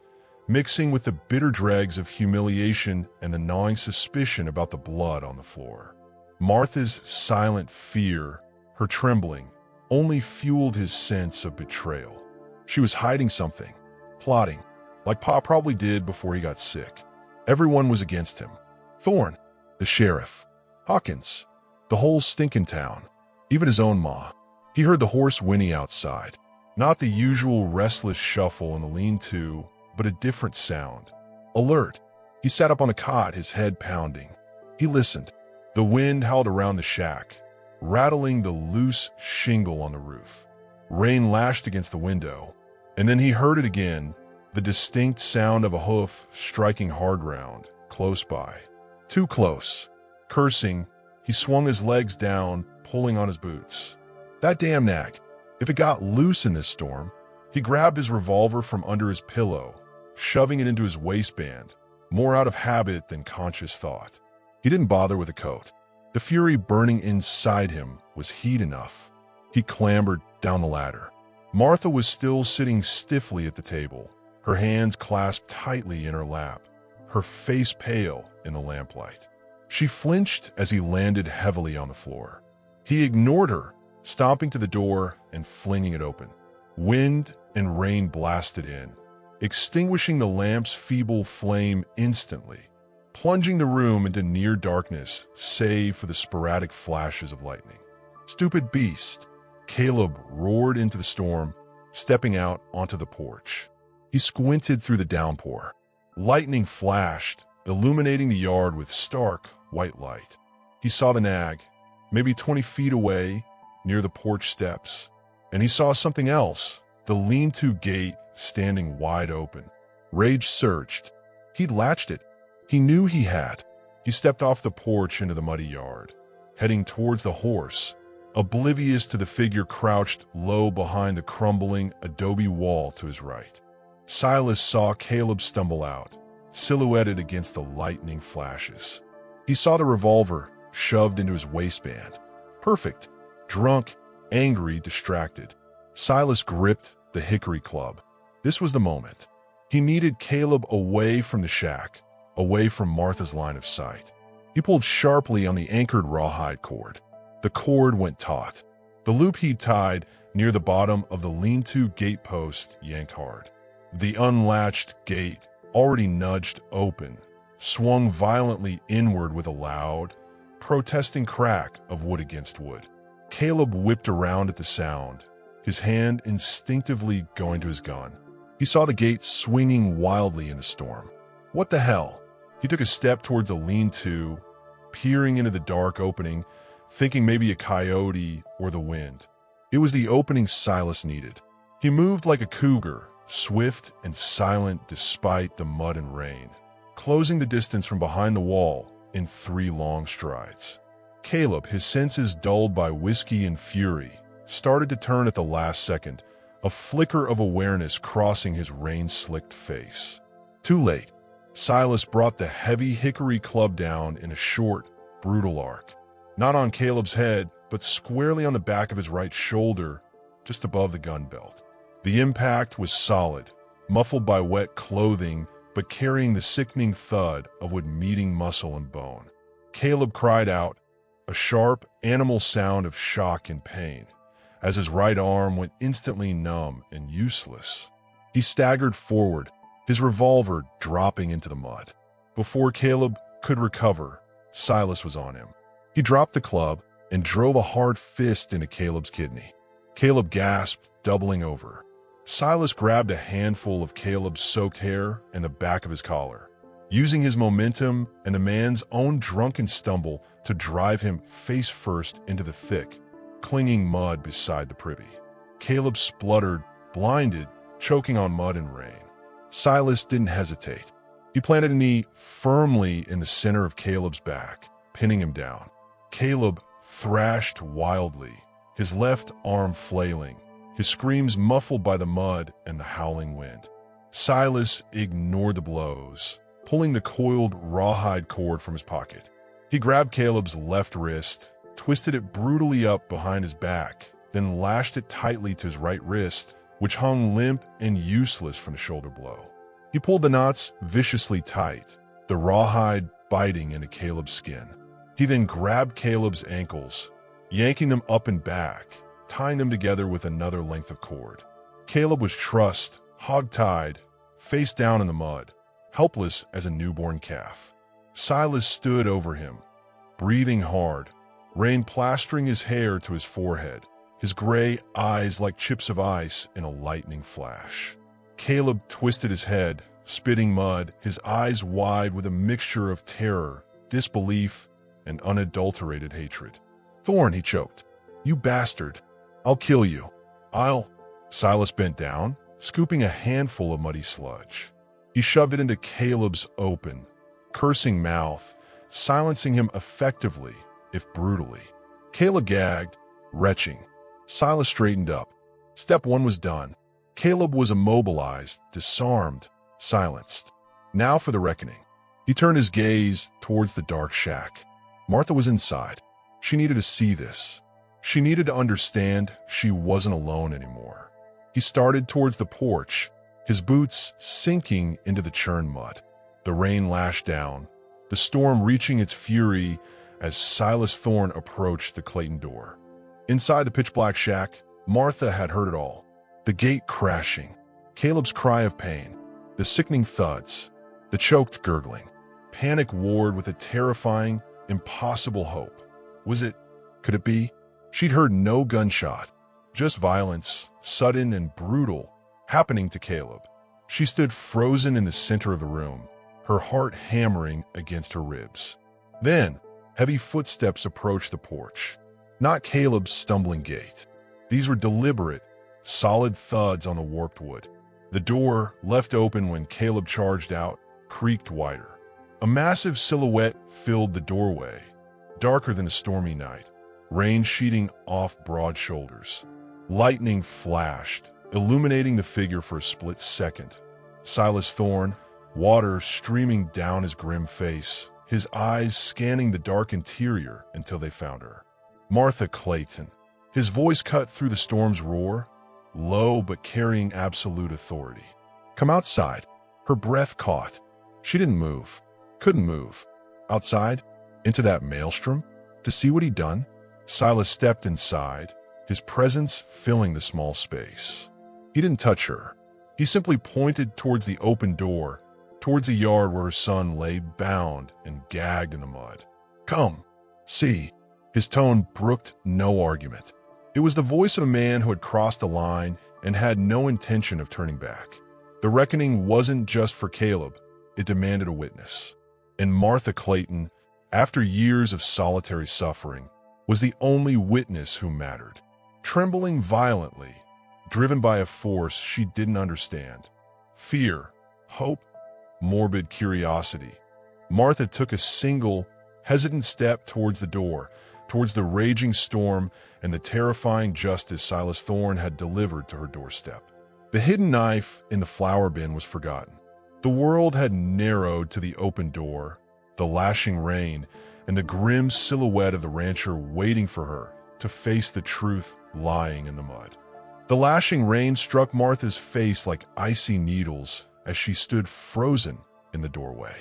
mixing with the bitter dregs of humiliation and the gnawing suspicion about the blood on the floor. Martha's silent fear, her trembling, only fueled his sense of betrayal. She was hiding something, plotting, like Pa probably did before he got sick. Everyone was against him. Thorne, the sheriff, Hawkins, the whole stinking town, even his own ma. He heard the horse whinny outside, not the usual restless shuffle in the lean-to, but a different sound. Alert, he sat up on the cot, his head pounding. He listened. The wind howled around the shack, rattling the loose shingle on the roof. Rain lashed against the window, and then he heard it again, the distinct sound of a hoof striking hard ground, close by. Too close. Cursing, he swung his legs down, pulling on his boots. That damn nag. If it got loose in this storm, he grabbed his revolver from under his pillow, shoving it into his waistband, more out of habit than conscious thought. He didn't bother with a coat. The fury burning inside him was heat enough. He clambered down the ladder. Martha was still sitting stiffly at the table, her hands clasped tightly in her lap, her face pale in the lamplight. She flinched as he landed heavily on the floor. He ignored her, stomping to the door and flinging it open. Wind and rain blasted in, extinguishing the lamp's feeble flame instantly, plunging the room into near darkness save for the sporadic flashes of lightning. Stupid beast, Caleb roared into the storm, stepping out onto the porch. He squinted through the downpour. Lightning flashed, illuminating the yard with stark white light. He saw the nag, maybe 20 feet away, near the porch steps, and he saw something else, the lean-to gate standing wide open. Rage surged. He'd latched it. He knew he had. He stepped off the porch into the muddy yard, heading towards the horse, oblivious to the figure crouched low behind the crumbling adobe wall to his right. Silas saw Caleb stumble out, silhouetted against the lightning flashes. He saw the revolver shoved into his waistband. Perfect. Drunk, angry, distracted. Silas gripped the hickory club. This was the moment. He needed Caleb away from the shack, away from Martha's line of sight. He pulled sharply on the anchored rawhide cord. The cord went taut. The loop he'd tied near the bottom of the lean-to gate post yanked hard. The unlatched gate, already nudged open, swung violently inward with a loud, protesting crack of wood against wood. Caleb whipped around at the sound, his hand instinctively going to his gun. He saw the gate swinging wildly in the storm. What the hell? He took a step towards a lean-to, peering into the dark opening, thinking maybe a coyote or the wind. It was the opening Silas needed. He moved like a cougar, swift and silent despite the mud and rain, closing the distance from behind the wall in 3 long strides. Caleb, his senses dulled by whiskey and fury, started to turn at the last second, a flicker of awareness crossing his rain-slicked face. Too late. Silas brought the heavy hickory club down in a short, brutal arc, not on Caleb's head, but squarely on the back of his right shoulder, just above the gun belt. The impact was solid, muffled by wet clothing, but carrying the sickening thud of wood meeting muscle and bone. Caleb cried out, a sharp, animal sound of shock and pain, as his right arm went instantly numb and useless. He staggered forward, his revolver dropping into the mud. Before Caleb could recover, Silas was on him. He dropped the club and drove a hard fist into Caleb's kidney. Caleb gasped, doubling over. Silas grabbed a handful of Caleb's soaked hair and the back of his collar, using his momentum and the man's own drunken stumble to drive him face first into the thick, clinging mud beside the privy. Caleb spluttered, blinded, choking on mud and rain. Silas didn't hesitate. He planted a knee firmly in the center of Caleb's back, pinning him down. Caleb thrashed wildly, his left arm flailing, his screams muffled by the mud and the howling wind. Silas ignored the blows, pulling the coiled rawhide cord from his pocket. He grabbed Caleb's left wrist, twisted it brutally up behind his back, then lashed it tightly to his right wrist, which hung limp and useless from the shoulder blow. He pulled the knots viciously tight, the rawhide biting into Caleb's skin. He then grabbed Caleb's ankles, yanking them up and back, tying them together with another length of cord. Caleb was trussed, hog-tied, face down in the mud, helpless as a newborn calf. Silas stood over him, breathing hard, rain plastering his hair to his forehead, his gray eyes like chips of ice in a lightning flash. Caleb twisted his head, spitting mud, his eyes wide with a mixture of terror, disbelief, and unadulterated hatred. "Thorne," he choked. "You bastard. I'll kill you. I'll—" Silas bent down, scooping a handful of muddy sludge. He shoved it into Caleb's open, cursing mouth, silencing him effectively, if brutally. Caleb gagged, retching. Silas straightened up. Step one was done. Caleb was immobilized, disarmed, silenced. Now for the reckoning. He turned his gaze towards the dark shack. Martha was inside. She needed to see this. She needed to understand she wasn't alone anymore. He started towards the porch, his boots sinking into the churned mud. The rain lashed down, the storm reaching its fury as Silas Thorne approached the Clayton door. Inside the pitch-black shack, Martha had heard it all. The gate crashing, Caleb's cry of pain, the sickening thuds, the choked gurgling. Panic warred with a terrifying, impossible hope. Could it be? She'd heard no gunshot, just violence, sudden and brutal, happening to Caleb. She stood frozen in the center of the room, her heart hammering against her ribs. Then, heavy footsteps approached the porch. Not Caleb's stumbling gait. These were deliberate, solid thuds on the warped wood. The door, left open when Caleb charged out, creaked wider. A massive silhouette filled the doorway, darker than a stormy night, rain sheeting off broad shoulders. Lightning flashed, illuminating the figure for a split second. Silas Thorne, water streaming down his grim face, his eyes scanning the dark interior until they found her. Martha Clayton. His voice cut through the storm's roar, low but carrying absolute authority. "Come outside." Her breath caught. She didn't move. Couldn't move. Outside? Into that maelstrom? To see what he'd done? Silas stepped inside, his presence filling the small space. He didn't touch her. He simply pointed towards the open door, towards the yard where her son lay bound and gagged in the mud. "Come. See." His tone brooked no argument. It was the voice of a man who had crossed a line and had no intention of turning back. The reckoning wasn't just for Caleb. It demanded a witness. And Martha Clayton, after years of solitary suffering, was the only witness who mattered. Trembling violently, driven by a force she didn't understand. Fear, hope, morbid curiosity. Martha took a single, hesitant step towards the door, towards the raging storm and the terrifying justice Silas Thorne had delivered to her doorstep. The hidden knife in the flour bin was forgotten. The world had narrowed to the open door, the lashing rain, and the grim silhouette of the rancher waiting for her to face the truth lying in the mud. The lashing rain struck Martha's face like icy needles as she stood frozen in the doorway.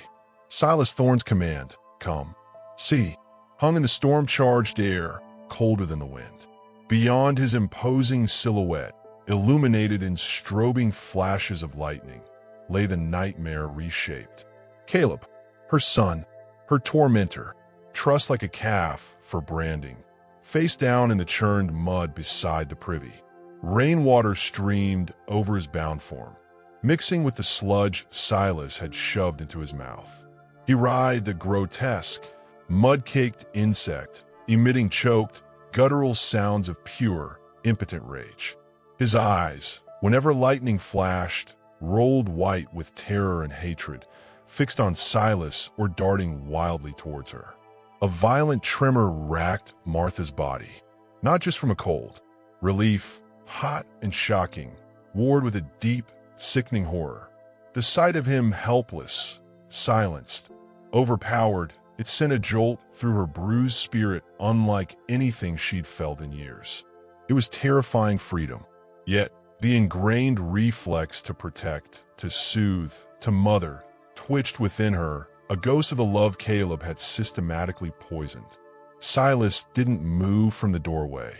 Silas Thorne's command, "Come, see," hung in the storm-charged air, colder than the wind. Beyond his imposing silhouette, illuminated in strobing flashes of lightning, lay the nightmare reshaped. Caleb, her son, her tormentor, trussed like a calf for branding, face down in the churned mud beside the privy. Rainwater streamed over his bound form, mixing with the sludge Silas had shoved into his mouth. He writhed a grotesque, mud-caked insect, emitting choked, guttural sounds of pure, impotent rage. His eyes, whenever lightning flashed, rolled white with terror and hatred, fixed on Silas or darting wildly towards her. A violent tremor racked Martha's body, not just from a cold. Relief, hot and shocking, warred with a deep, sickening horror. The sight of him helpless, silenced, overpowered, it sent a jolt through her bruised spirit unlike anything she'd felt in years. It was terrifying freedom, yet the ingrained reflex to protect, to soothe, to mother, twitched within her, a ghost of the love Caleb had systematically poisoned. Silas didn't move from the doorway,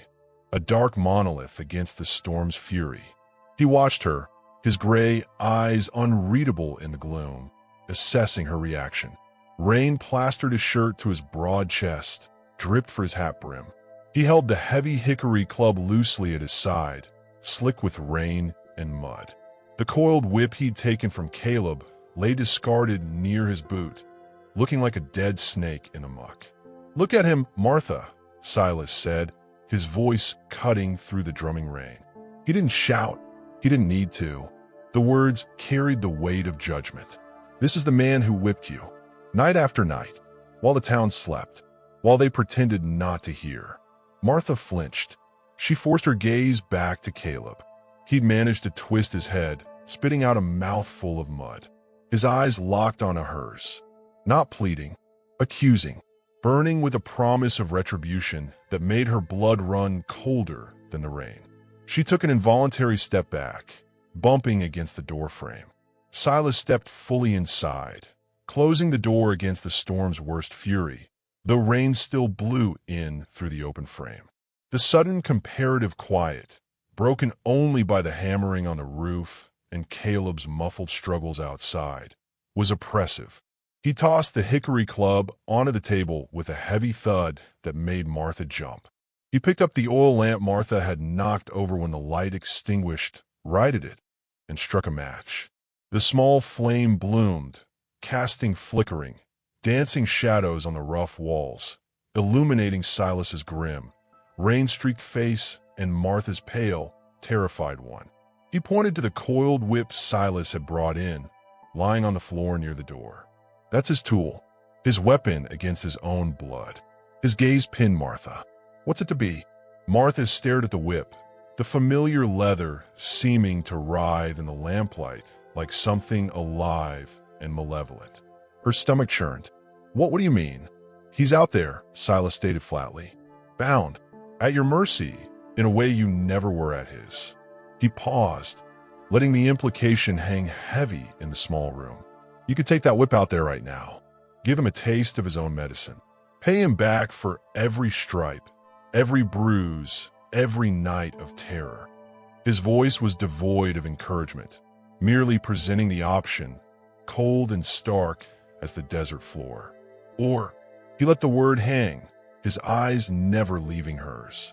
a dark monolith against the storm's fury. He watched her, his gray eyes unreadable in the gloom, assessing her reaction. Rain plastered his shirt to his broad chest, dripped for his hat brim. He held the heavy hickory club loosely at his side, slick with rain and mud. The coiled whip he'd taken from Caleb lay discarded near his boot, looking like a dead snake in the muck. "Look at him, Martha," Silas said, his voice cutting through the drumming rain. He didn't shout. He didn't need to. The words carried the weight of judgment. "This is the man who whipped you, night after night, while the town slept, while they pretended not to hear." Martha flinched. She forced her gaze back to Caleb. He'd managed to twist his head, spitting out a mouthful of mud. His eyes locked onto hers, not pleading, accusing, burning with a promise of retribution that made her blood run colder than the rain. She took an involuntary step back, bumping against the doorframe. Silas stepped fully inside, closing the door against the storm's worst fury, though rain still blew in through the open frame. The sudden comparative quiet, broken only by the hammering on the roof and Caleb's muffled struggles outside, was oppressive. He tossed the hickory club onto the table with a heavy thud that made Martha jump. He picked up the oil lamp Martha had knocked over when the light extinguished, righted it, and struck a match. The small flame bloomed, casting flickering, dancing shadows on the rough walls, illuminating Silas's grim, rain-streaked face and Martha's pale, terrified one. He pointed to the coiled whip Silas had brought in, lying on the floor near the door. "That's his tool, his weapon against his own blood." His gaze pinned Martha. "What's it to be?" Martha stared at the whip, the familiar leather seeming to writhe in the lamplight like something alive and malevolent. Her stomach churned. What do you mean?" "He's out there," Silas stated flatly. "Bound, at your mercy, in a way you never were at his." He paused, letting the implication hang heavy in the small room. "You could take that whip out there right now. Give him a taste of his own medicine. Pay him back for every stripe, every bruise, every night of terror." His voice was devoid of encouragement, merely presenting the option, cold and stark as the desert floor. Or, he let the word hang, his eyes never leaving hers.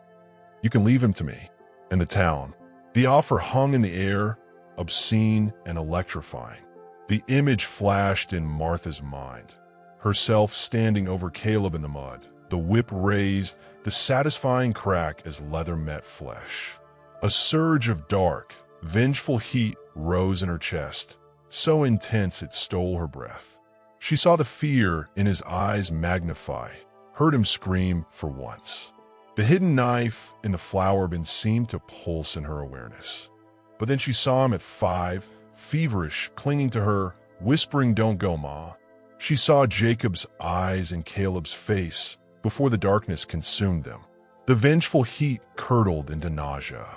"You can leave him to me, and the town." The offer hung in the air, obscene and electrifying. The image flashed in Martha's mind, herself standing over Caleb in the mud, the whip raised, the satisfying crack as leather met flesh. A surge of dark, vengeful heat rose in her chest, so intense it stole her breath. She saw the fear in his eyes magnify, heard him scream for once. The hidden knife in the flower bin seemed to pulse in her awareness. But then she saw him at 5, feverish, clinging to her, whispering, "Don't go, Ma." She saw Jacob's eyes and Caleb's face before the darkness consumed them. The vengeful heat curdled into nausea.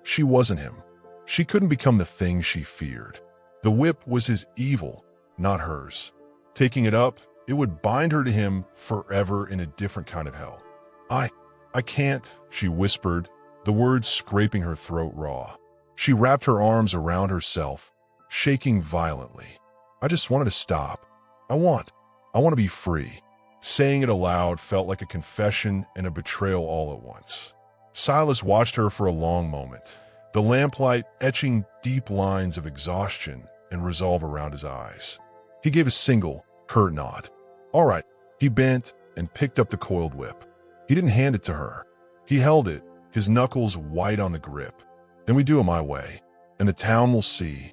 She wasn't him. She couldn't become the thing she feared. The whip was his evil, not hers. Taking it up, it would bind her to him forever in a different kind of hell. I can't," she whispered, the words scraping her throat raw. She wrapped her arms around herself, shaking violently. "I just wanted to stop. I want to be free." Saying it aloud felt like a confession and a betrayal all at once. Silas watched her for a long moment, the lamplight etching deep lines of exhaustion and resolve around his eyes. He gave a single, curt nod. "All right." He bent and picked up the coiled whip. He didn't hand it to her. He held it, his knuckles white on the grip. "Then we do it my way, and the town will see."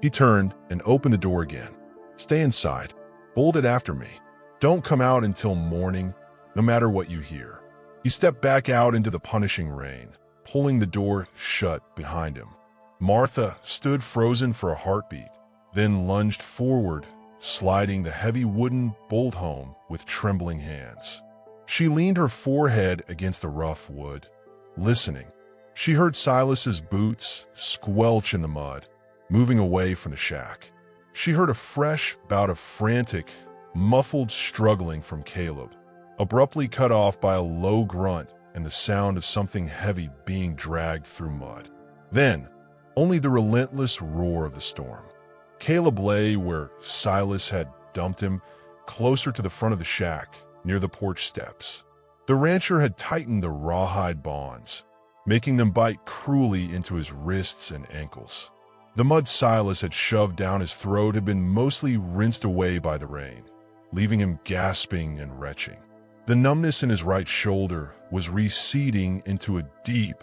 He turned and opened the door again. "Stay inside. Bolt it after me. Don't come out until morning, no matter what you hear." He stepped back out into the punishing rain, pulling the door shut behind him. Martha stood frozen for a heartbeat, then lunged forward, sliding the heavy wooden bolt home with trembling hands. She leaned her forehead against the rough wood, listening. She heard Silas's boots squelch in the mud, moving away from the shack. She heard a fresh bout of frantic, muffled struggling from Caleb, abruptly cut off by a low grunt and the sound of something heavy being dragged through mud. Then, only the relentless roar of the storm. Caleb lay where Silas had dumped him, closer to the front of the shack, near the porch steps. The rancher had tightened the rawhide bonds, making them bite cruelly into his wrists and ankles. The mud Silas had shoved down his throat had been mostly rinsed away by the rain, leaving him gasping and retching. The numbness in his right shoulder was receding into a deep,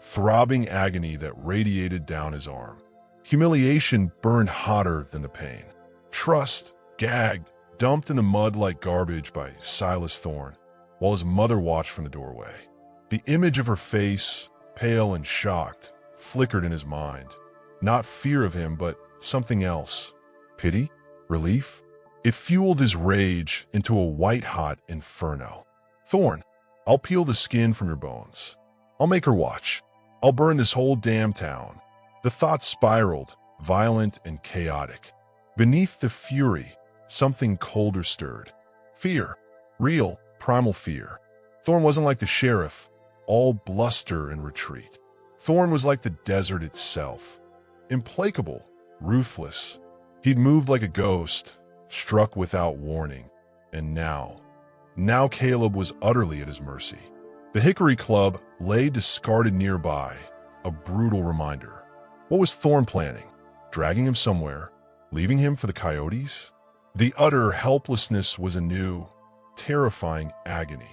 throbbing agony that radiated down his arm. Humiliation burned hotter than the pain. Trust, gagged, dumped in the mud like garbage by Silas Thorne, while his mother watched from the doorway. The image of her face, pale and shocked, flickered in his mind. Not fear of him, but something else. Pity? Relief? It fueled his rage into a white-hot inferno. Thorne, I'll peel the skin from your bones. I'll make her watch. I'll burn this whole damn town. The thoughts spiraled, violent and chaotic. Beneath the fury, something colder stirred. Fear. Real, primal fear. Thorne wasn't like the sheriff, all bluster and retreat. Thorne was like the desert itself. Implacable, ruthless. He'd moved like a ghost, struck without warning. And now Caleb was utterly at his mercy. The Hickory Club lay discarded nearby, a brutal reminder. What was Thorne planning? Dragging him somewhere, leaving him for the coyotes? The utter helplessness was a new, terrifying agony.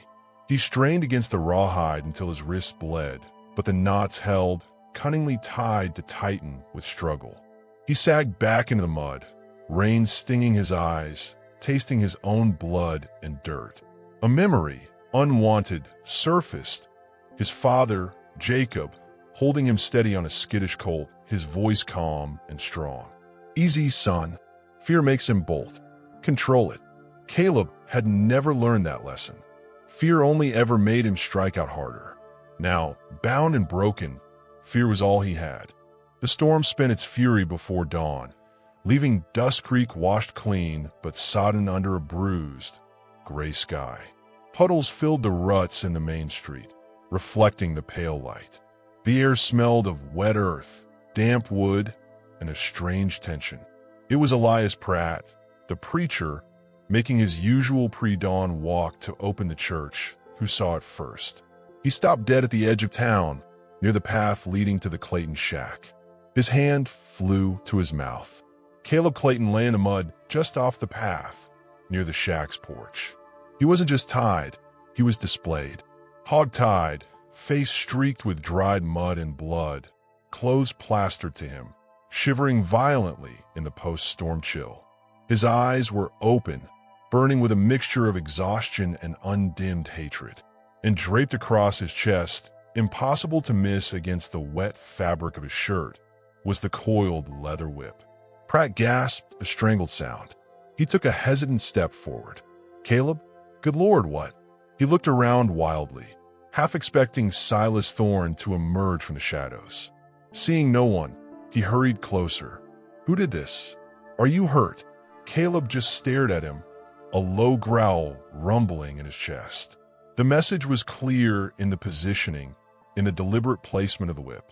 He strained against the rawhide until his wrists bled, but the knots held, cunningly tied to tighten with struggle. He sagged back into the mud, rain stinging his eyes, tasting his own blood and dirt. A memory, unwanted, surfaced. His father, Jacob, holding him steady on a skittish colt, his voice calm and strong. Easy, son. Fear makes him bolt. Control it. Caleb had never learned that lesson. Fear only ever made him strike out harder. Now, bound and broken, fear was all he had. The storm spent its fury before dawn, leaving Dustcreek washed clean but sodden under a bruised, gray sky. Puddles filled the ruts in the main street, reflecting the pale light. The air smelled of wet earth, damp wood, and a strange tension. It was Elias Pratt, the preacher, making his usual pre-dawn walk to open the church, who saw it first. He stopped dead at the edge of town, near the path leading to the Clayton shack. His hand flew to his mouth. Caleb Clayton lay in the mud just off the path, near the shack's porch. He wasn't just tied, he was displayed. Hog-tied, face streaked with dried mud and blood, clothes plastered to him, shivering violently in the post-storm chill. His eyes were open, burning with a mixture of exhaustion and undimmed hatred. And draped across his chest, impossible to miss against the wet fabric of his shirt, was the coiled leather whip. Pratt gasped a strangled sound. He took a hesitant step forward. Caleb? Good Lord, what? He looked around wildly, half expecting Silas Thorne to emerge from the shadows. Seeing no one, he hurried closer. Who did this? Are you hurt? Caleb just stared at him, a low growl rumbling in his chest. The message was clear in the positioning, in the deliberate placement of the whip.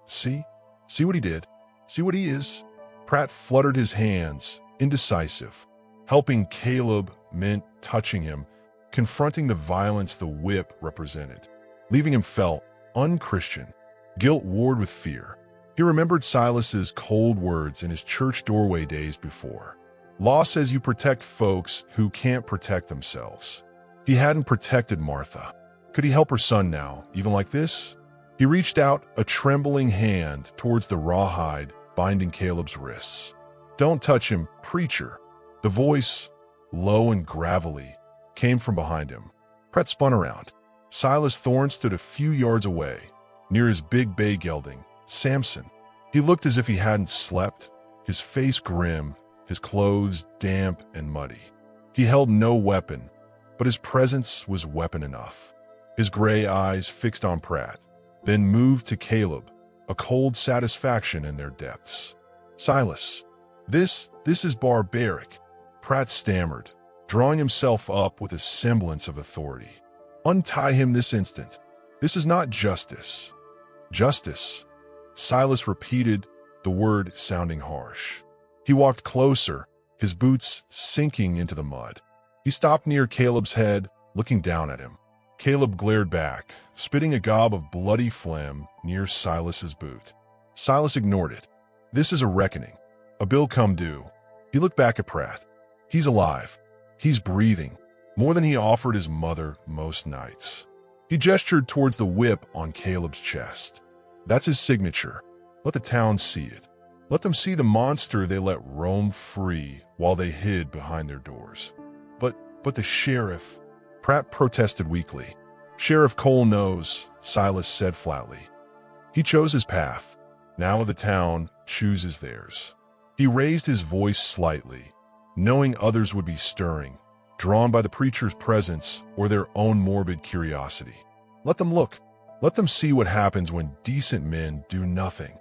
See? See what he did? See what he is? Pratt fluttered his hands, indecisive. Helping Caleb meant touching him, confronting the violence the whip represented. Leaving him felt unchristian, guilt warred with fear. He remembered Silas's cold words in his church doorway days before. Law says you protect folks who can't protect themselves. He hadn't protected Martha. Could he help her son now, even like this? He reached out a trembling hand towards the rawhide binding Caleb's wrists. Don't touch him, preacher. The voice, low and gravelly, came from behind him. Pratt spun around. Silas Thorne stood a few yards away, near his big bay gelding, Samson. He looked as if he hadn't slept, his face grim, his clothes damp and muddy. He held no weapon, but his presence was weapon enough. His gray eyes fixed on Pratt, then moved to Caleb, a cold satisfaction in their depths. "Silas, this is barbaric," Pratt stammered, drawing himself up with a semblance of authority. "Untie him this instant. This is not justice." "Justice," Silas repeated, the word sounding harsh. He walked closer, his boots sinking into the mud. He stopped near Caleb's head, looking down at him. Caleb glared back, spitting a gob of bloody phlegm near Silas's boot. Silas ignored it. "This is a reckoning, a bill come due." He looked back at Pratt. He's alive. He's breathing, more than he offered his mother most nights. He gestured towards the whip on Caleb's chest. "That's his signature. Let the town see it. Let them see the monster they let roam free while they hid behind their doors." But the sheriff," Pratt protested weakly. "Sheriff Cole knows," Silas said flatly. "He chose his path. Now the town chooses theirs." He raised his voice slightly, knowing others would be stirring, drawn by the preacher's presence or their own morbid curiosity. "Let them look. Let them see what happens when decent men do nothing."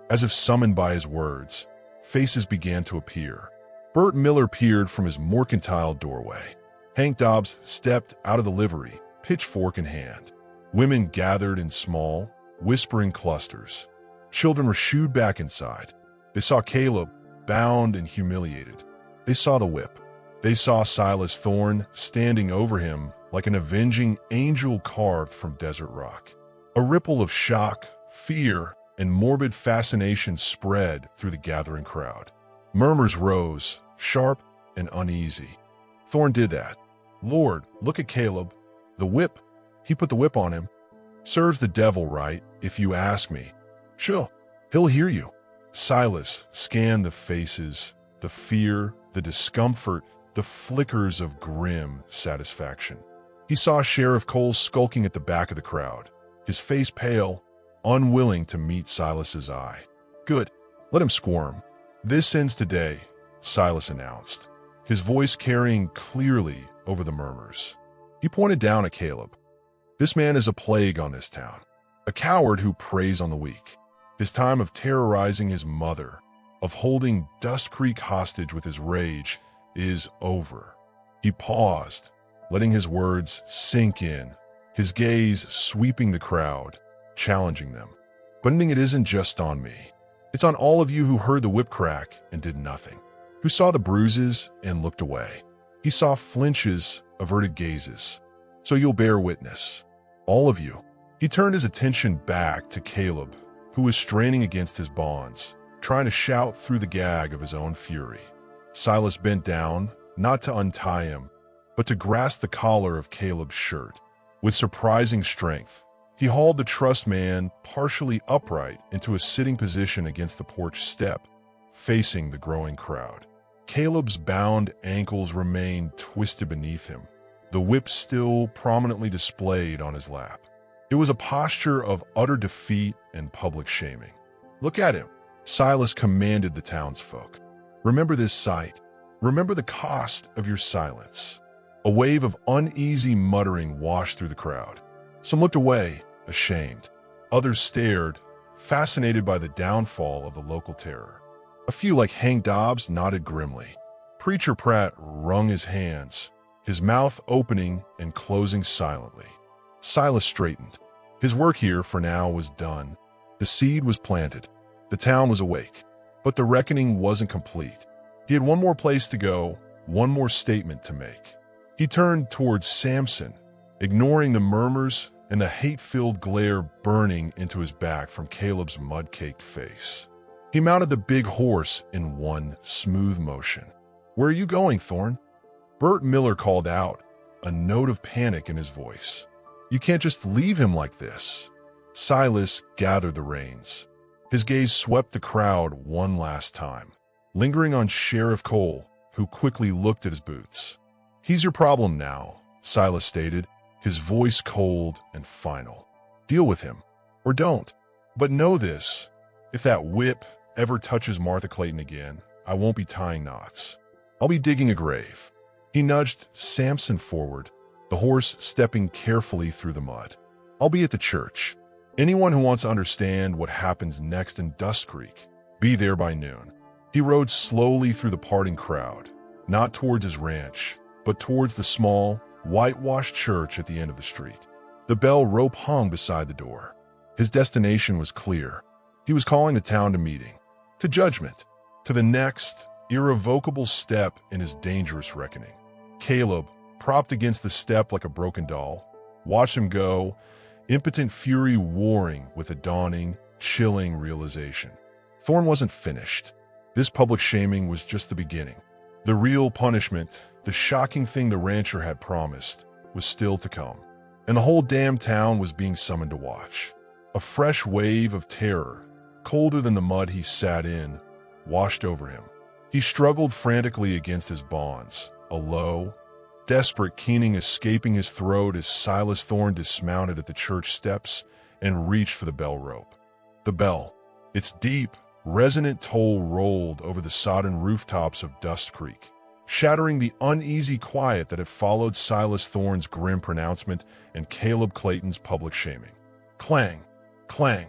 As if summoned by his words, faces began to appear. Bert Miller peered from his mercantile doorway. Hank Dobbs stepped out of the livery, pitchfork in hand. Women gathered in small, whispering clusters. Children were shooed back inside. They saw Caleb, bound and humiliated. They saw the whip. They saw Silas Thorne standing over him like an avenging angel carved from desert rock. A ripple of shock, fear, and morbid fascination spread through the gathering crowd. Murmurs rose, sharp and uneasy. "Thorne did that. Lord, look at Caleb. The whip. He put the whip on him. Serves the devil right, if you ask me. Sure, he'll hear you." Silas scanned the faces, the fear, the discomfort, the flickers of grim satisfaction. He saw Sheriff Cole skulking at the back of the crowd, his face pale, unwilling to meet Silas's eye. "Good, let him squirm. This ends today," Silas announced, his voice carrying clearly over the murmurs. He pointed down at Caleb. "This man is a plague on this town, a coward who preys on the weak. His time of terrorizing his mother, of holding Dustcreek hostage with his rage, is over." He paused, letting his words sink in, his gaze sweeping the crowd, challenging them. "But it isn't just on me. It's on all of you who heard the whip crack and did nothing, who saw the bruises and looked away." He saw flinches, averted gazes. "So you'll bear witness. All of you." He turned his attention back to Caleb, who was straining against his bonds, trying to shout through the gag of his own fury. Silas bent down, not to untie him, but to grasp the collar of Caleb's shirt. With surprising strength, he hauled the trussed man partially upright into a sitting position against the porch step, facing the growing crowd. Caleb's bound ankles remained twisted beneath him, the whip still prominently displayed on his lap. It was a posture of utter defeat and public shaming. "Look at him," Silas commanded the townsfolk. "Remember this sight. Remember the cost of your silence." A wave of uneasy muttering washed through the crowd. Some looked away, ashamed. Others stared, fascinated by the downfall of the local terror. A few, like Hank Dobbs, nodded grimly. Preacher Pratt wrung his hands, his mouth opening and closing silently. Silas straightened. His work here, for now, was done. The seed was planted. The town was awake. But the reckoning wasn't complete. He had one more place to go, one more statement to make. He turned towards Samson, ignoring the murmurs and the hate-filled glare burning into his back from Caleb's mud-caked face. He mounted the big horse in one smooth motion. "Where are you going, Thorne?" Bert Miller called out, a note of panic in his voice. "You can't just leave him like this." Silas gathered the reins. His gaze swept the crowd one last time, lingering on Sheriff Cole, who quickly looked at his boots. "He's your problem now," Silas stated, his voice cold and final. "Deal with him. or don't. But know this, if that whip ever touches Martha Clayton again, I won't be tying knots. I'll be digging a grave." He nudged Samson forward, the horse stepping carefully through the mud. "I'll be at the church. Anyone who wants to understand what happens next in Dustcreek, be there by noon." He rode slowly through the parting crowd, not towards his ranch, but towards the small, whitewashed church at the end of the street. The bell rope hung beside the door. His destination was clear. He was calling the town to meeting, to judgment, to the next, irrevocable step in his dangerous reckoning. Caleb, propped against the step like a broken doll, watched him go, impotent fury warring with a dawning, chilling realization. Thorne wasn't finished. This public shaming was just the beginning. The real punishment, the shocking thing the rancher had promised, was still to come. And the whole damn town was being summoned to watch. A fresh wave of terror, colder than the mud he sat in, washed over him. He struggled frantically against his bonds, a low, desperate keening escaping his throat as Silas Thorne dismounted at the church steps and reached for the bell rope. The bell, its deep, resonant toll rolled over the sodden rooftops of Dustcreek, shattering the uneasy quiet that had followed Silas Thorne's grim pronouncement and Caleb Clayton's public shaming. Clang, clang,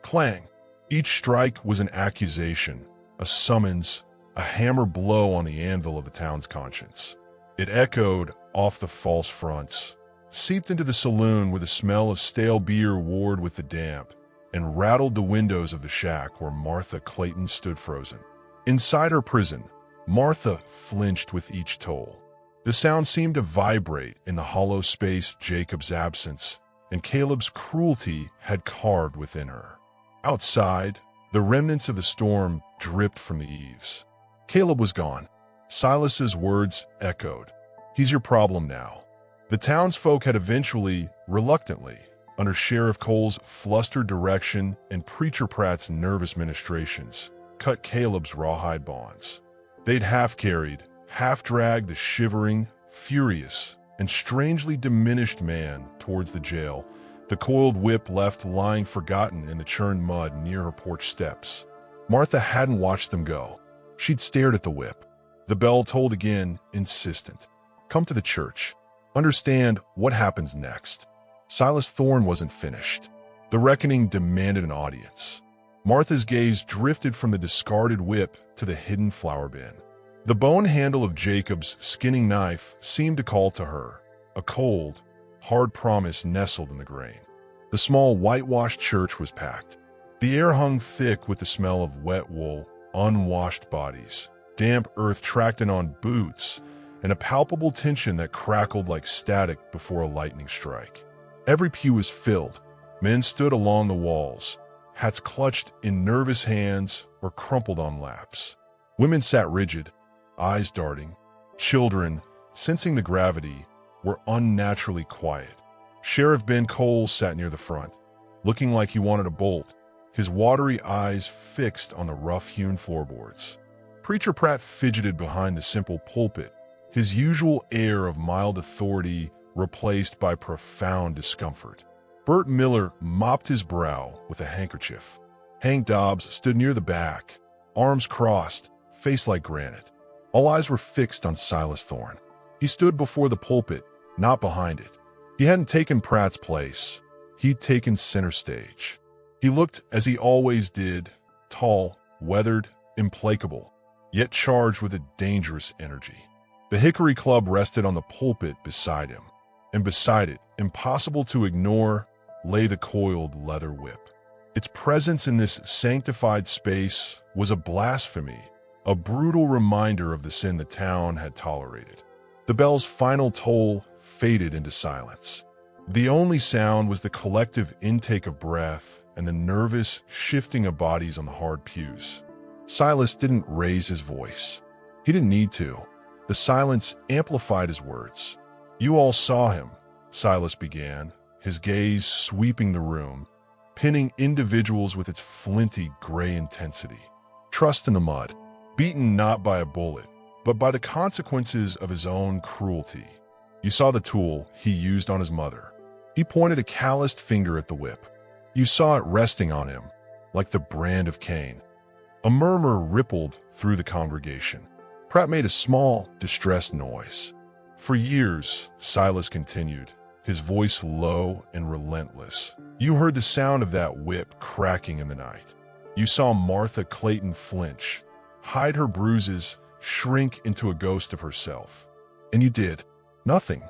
clang. Each strike was an accusation, a summons, a hammer blow on the anvil of the town's conscience. It echoed off the false fronts, seeped into the saloon where the smell of stale beer warred with the damp, and rattled the windows of the shack where Martha Clayton stood frozen. Inside her prison, Martha flinched with each toll. The sound seemed to vibrate in the hollow space Jacob's absence and Caleb's cruelty had carved within her. Outside, the remnants of the storm dripped from the eaves. Caleb was gone. Silas's words echoed. "He's your problem now." The townsfolk had eventually, reluctantly, under Sheriff Cole's flustered direction and Preacher Pratt's nervous ministrations, cut Caleb's rawhide bonds. They'd half-carried, half-dragged the shivering, furious, and strangely diminished man towards the jail, the coiled whip left lying forgotten in the churned mud near her porch steps. Martha hadn't watched them go. She'd stared at the whip. The bell tolled again, insistent. Come to the church. Understand what happens next. Silas Thorne wasn't finished. The reckoning demanded an audience. Martha's gaze drifted from the discarded whip to the hidden flour bin. The bone handle of Jacob's skinning knife seemed to call to her, a cold, hard promise nestled in the grain. The small whitewashed church was packed. The air hung thick with the smell of wet wool, unwashed bodies, damp earth tracked in on boots, and a palpable tension that crackled like static before a lightning strike. Every pew was filled. Men stood along the walls, hats clutched in nervous hands or crumpled on laps. Women sat rigid, eyes darting. Children, sensing the gravity, were unnaturally quiet. Sheriff Ben Cole sat near the front, looking like he wanted to bolt, his watery eyes fixed on the rough-hewn floorboards. Preacher Pratt fidgeted behind the simple pulpit, his usual air of mild authority replaced by profound discomfort. Bert Miller mopped his brow with a handkerchief. Hank Dobbs stood near the back, arms crossed, face like granite. All eyes were fixed on Silas Thorne. He stood before the pulpit, not behind it. He hadn't taken Pratt's place. He'd taken center stage. He looked as he always did, tall, weathered, implacable, yet charged with a dangerous energy. The Hickory Club rested on the pulpit beside him, and beside it, impossible to ignore, lay the coiled leather whip. Its presence in this sanctified space was a blasphemy, a brutal reminder of the sin the town had tolerated. The bell's final toll faded into silence. The only sound was the collective intake of breath and the nervous shifting of bodies on the hard pews. Silas didn't raise his voice. He didn't need to. The silence amplified his words. "You all saw him," Silas began, his gaze sweeping the room, pinning individuals with its flinty gray intensity. Trust in the mud, beaten not by a bullet, but by the consequences of his own cruelty. You saw the tool he used on his mother. He pointed a calloused finger at the whip. You saw it resting on him, like the brand of Cain. A murmur rippled through the congregation. Pratt made a small, distressed noise. For years, Silas continued, his voice low and relentless. You heard the sound of that whip cracking in the night. You saw Martha Clayton flinch, hide her bruises, shrink into a ghost of herself. And you did nothing.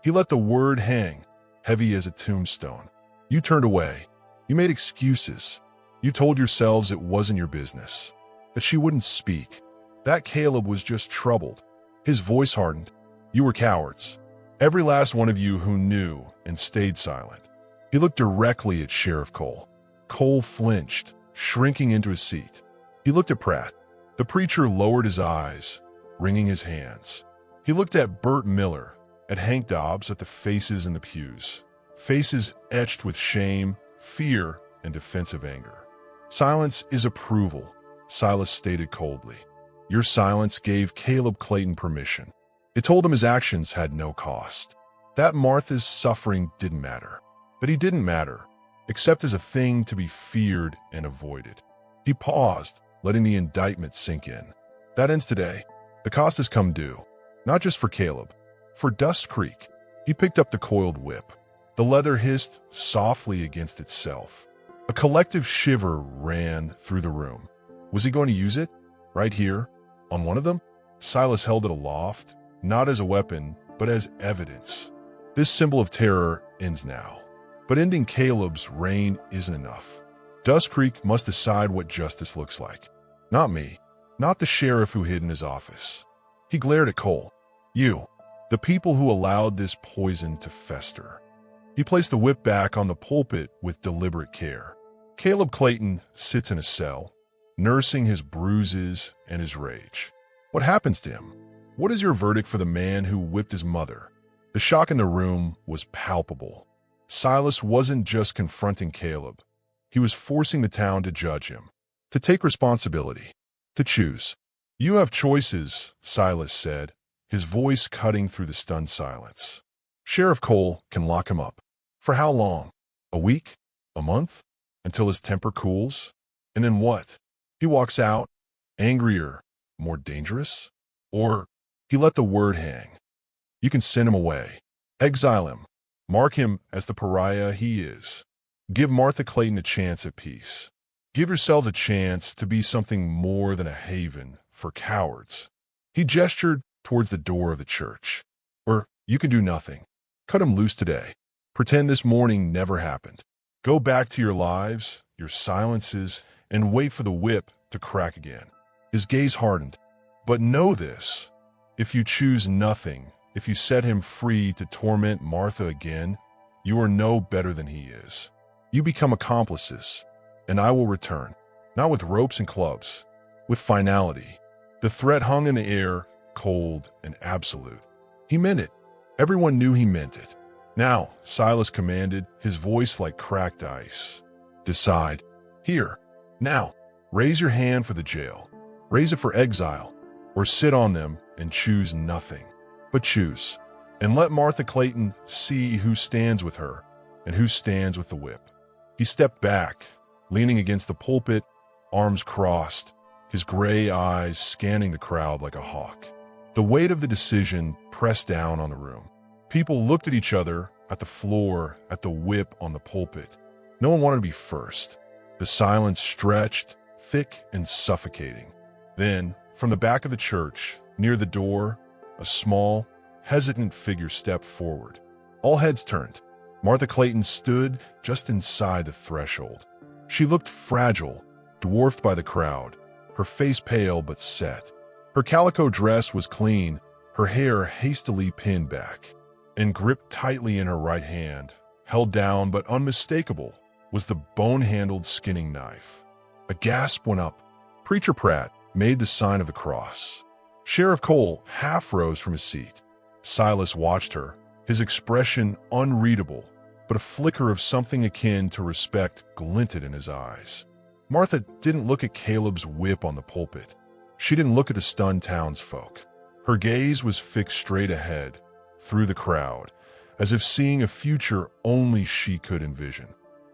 He let the word hang, heavy as a tombstone. You turned away. You made excuses. You told yourselves it wasn't your business, that she wouldn't speak, that Caleb was just troubled. His voice hardened. You were cowards. Every last one of you who knew and stayed silent. He looked directly at Sheriff Cole. Cole flinched, shrinking into his seat. He looked at Pratt. The preacher lowered his eyes, wringing his hands. He looked at Bert Miller, at Hank Dobbs, at the faces in the pews. Faces etched with shame, fear, and defensive anger. Silence is approval, Silas stated coldly. Your silence gave Caleb Clayton permission. It told him his actions had no cost. That Martha's suffering didn't matter. But he didn't matter, except as a thing to be feared and avoided. He paused, letting the indictment sink in. That ends today. The cost has come due. Not just for Caleb. For Dustcreek. He picked up the coiled whip. The leather hissed softly against itself. A collective shiver ran through the room. Was he going to use it? Right here? On one of them? Silas held it aloft, not as a weapon, but as evidence. This symbol of terror ends now. But ending Caleb's reign isn't enough. Dustcreek must decide what justice looks like. Not me. Not the sheriff who hid in his office. He glared at Cole. You. The people who allowed this poison to fester. He placed the whip back on the pulpit with deliberate care. Caleb Clayton sits in a cell, nursing his bruises and his rage. What happens to him? What is your verdict for the man who whipped his mother? The shock in the room was palpable. Silas wasn't just confronting Caleb. He was forcing the town to judge him, to take responsibility, to choose. You have choices, Silas said, his voice cutting through the stunned silence. Sheriff Cole can lock him up. For how long? A week? A month? Until his temper cools? And then what? He walks out, angrier, more dangerous? Or he let the word hang. You can send him away. Exile him. Mark him as the pariah he is. Give Martha Clayton a chance at peace. Give yourselves a chance to be something more than a haven for cowards. He gestured towards the door of the church. Or you can do nothing. Cut him loose today. Pretend this morning never happened. Go back to your lives, your silences, and wait for the whip to crack again. His gaze hardened. But know this. If you choose nothing, if you set him free to torment Martha again, you are no better than he is. You become accomplices, and I will return, not with ropes and clubs, with finality. The threat hung in the air, cold and absolute. He meant it. Everyone knew he meant it. Now, Silas commanded, his voice like cracked ice. Decide. Here. Now. Raise your hand for the jail. Raise it for exile. Or sit on them and choose nothing. But choose. And let Martha Clayton see who stands with her and who stands with the whip. He stepped back, leaning against the pulpit, arms crossed, his gray eyes scanning the crowd like a hawk. The weight of the decision pressed down on the room. People looked at each other, at the floor, at the whip on the pulpit. No one wanted to be first. The silence stretched, thick and suffocating. Then, from the back of the church, near the door, a small, hesitant figure stepped forward. All heads turned. Martha Clayton stood just inside the threshold. She looked fragile, dwarfed by the crowd, her face pale but set. Her calico dress was clean, her hair hastily pinned back. And gripped tightly in her right hand, held down but unmistakable, was the bone-handled skinning knife. A gasp went up. Preacher Pratt made the sign of the cross. Sheriff Cole half rose from his seat. Silas watched her, his expression unreadable, but a flicker of something akin to respect glinted in his eyes. Martha didn't look at Caleb's whip on the pulpit. She didn't look at the stunned townsfolk. Her gaze was fixed straight ahead, through the crowd, as if seeing a future only she could envision.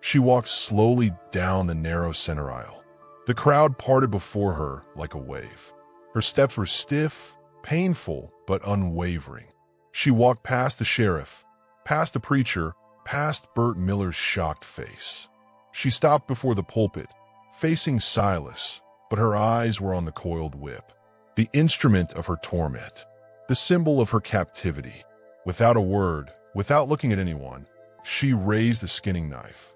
She walked slowly down the narrow center aisle. The crowd parted before her like a wave. Her steps were stiff, painful, but unwavering. She walked past the sheriff, past the preacher, past Burt Miller's shocked face. She stopped before the pulpit, facing Silas, but her eyes were on the coiled whip, the instrument of her torment, the symbol of her captivity. Without a word, without looking at anyone, she raised the skinning knife.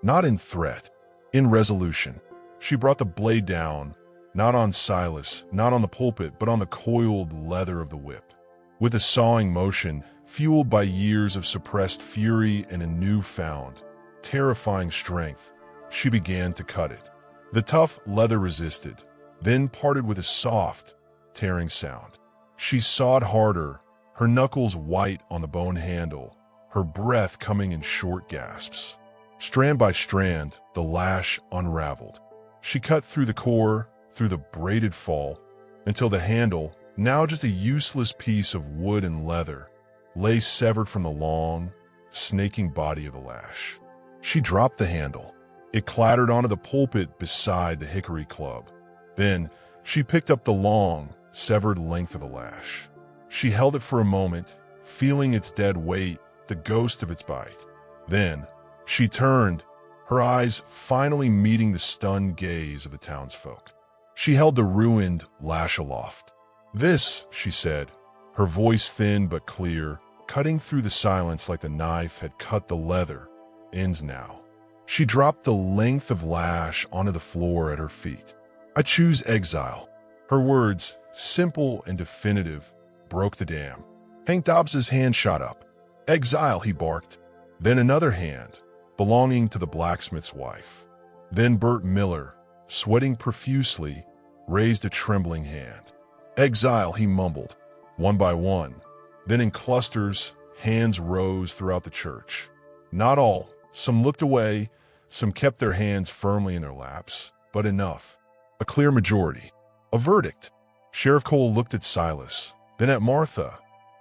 Not in threat, in resolution. She brought the blade down, not on Silas, not on the pulpit, but on the coiled leather of the whip. With a sawing motion, fueled by years of suppressed fury and a newfound, terrifying strength, she began to cut it. The tough leather resisted, then parted with a soft, tearing sound. She sawed harder, her knuckles white on the bone handle, her breath coming in short gasps. Strand by strand, the lash unraveled. She cut through the core, through the braided fall, until the handle, now just a useless piece of wood and leather, lay severed from the long, snaking body of the lash. She dropped the handle. It clattered onto the pulpit beside the hickory club. Then she picked up the long, severed length of the lash. She held it for a moment, feeling its dead weight, the ghost of its bite. Then she turned, her eyes finally meeting the stunned gaze of the townsfolk. She held the ruined lash aloft. "This," she said, her voice thin but clear, cutting through the silence like the knife had cut the leather, ends now. She dropped the length of lash onto the floor at her feet. "I choose exile." Her words, simple and definitive, broke the dam. Hank Dobbs's hand shot up. "Exile," he barked. Then another hand, belonging to the blacksmith's wife. Then Burt Miller, sweating profusely, raised a trembling hand. "Exile," he mumbled, one by one. Then in clusters, hands rose throughout the church. Not all. Some looked away, some kept their hands firmly in their laps, but enough. A clear majority. A verdict. Sheriff Cole looked at Silas, then at Martha,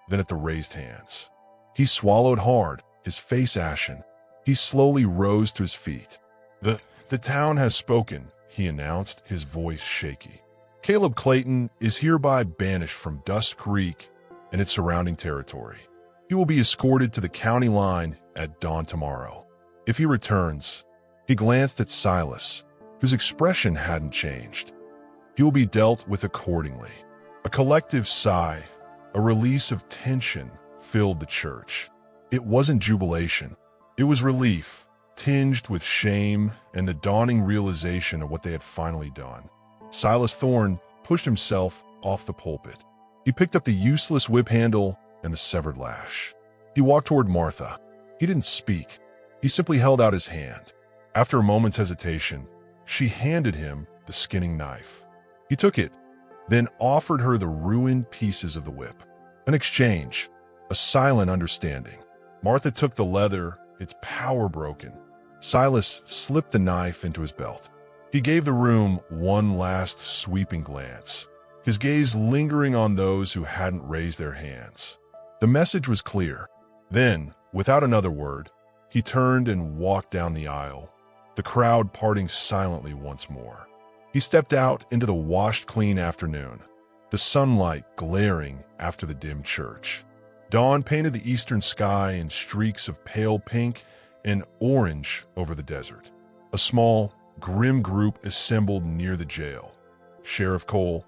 then at the raised hands. He swallowed hard, his face ashen. He slowly rose to his feet. The town has spoken," he announced, his voice shaky. "Caleb Clayton is hereby banished from Dustcreek and its surrounding territory. He will be escorted to the county line at dawn tomorrow. If he returns," he glanced at Silas, whose expression hadn't changed, "he will be dealt with accordingly." A collective sigh, a release of tension, filled the church. It wasn't jubilation. It was relief, tinged with shame and the dawning realization of what they had finally done. Silas Thorne pushed himself off the pulpit. He picked up the useless whip handle and the severed lash. He walked toward Martha. He didn't speak. He simply held out his hand. After a moment's hesitation, she handed him the skinning knife. He took it, then offered her the ruined pieces of the whip. An exchange, a silent understanding. Martha took the leather, its power broken. Silas slipped the knife into his belt. He gave the room one last sweeping glance, his gaze lingering on those who hadn't raised their hands. The message was clear. Then, without another word, he turned and walked down the aisle, the crowd parting silently once more. He stepped out into the washed-clean afternoon, the sunlight glaring after the dim church. Dawn painted the eastern sky in streaks of pale pink and orange over the desert. A small, grim group assembled near the jail. Sheriff Cole,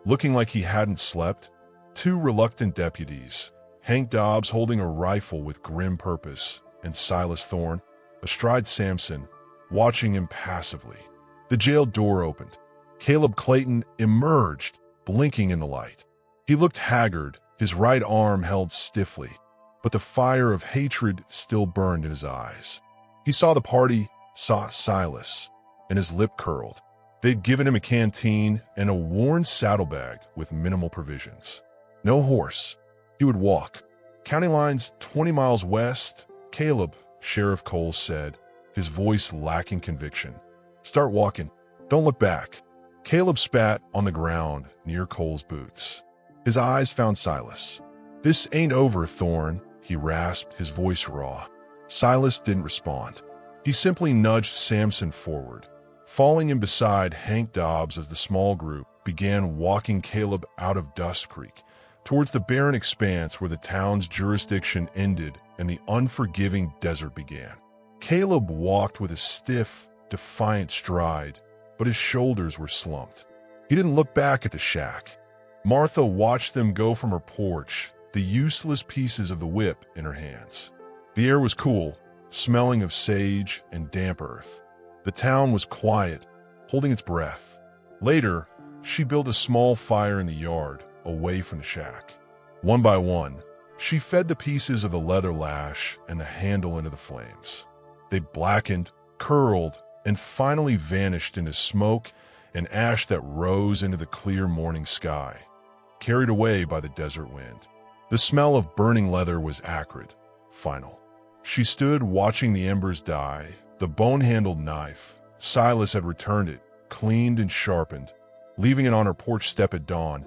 looking like he hadn't slept, two reluctant deputies, Hank Dobbs holding a rifle with grim purpose, and Silas Thorne, astride Samson, watching him passively. The jail door opened. Caleb Clayton emerged, blinking in the light. He looked haggard, his right arm held stiffly, but the fire of hatred still burned in his eyes. He saw the party, saw Silas, and his lip curled. They'd given him a canteen and a worn saddlebag with minimal provisions. No horse. He would walk. County lines 20 miles west. "Caleb," Sheriff Cole said, his voice lacking conviction. "Start walking. Don't look back." Caleb spat on the ground near Cole's boots. His eyes found Silas. "This ain't over, Thorne," he rasped, his voice raw. Silas didn't respond. He simply nudged Samson forward, falling in beside Hank Dobbs as the small group began walking Caleb out of Dustcreek, towards the barren expanse where the town's jurisdiction ended and the unforgiving desert began. Caleb walked with a stiff, defiant stride, but his shoulders were slumped. He didn't look back at the shack. Martha watched them go from her porch, the useless pieces of the whip in her hands. The air was cool, smelling of sage and damp earth. The town was quiet, holding its breath. Later, she built a small fire in the yard, away from the shack. One by one, she fed the pieces of the leather lash and the handle into the flames. They blackened, curled, and finally vanished into smoke and ash that rose into the clear morning sky, carried away by the desert wind. The smell of burning leather was acrid, final. She stood watching the embers die. The bone-handled knife, Silas had returned it, cleaned and sharpened, leaving it on her porch step at dawn,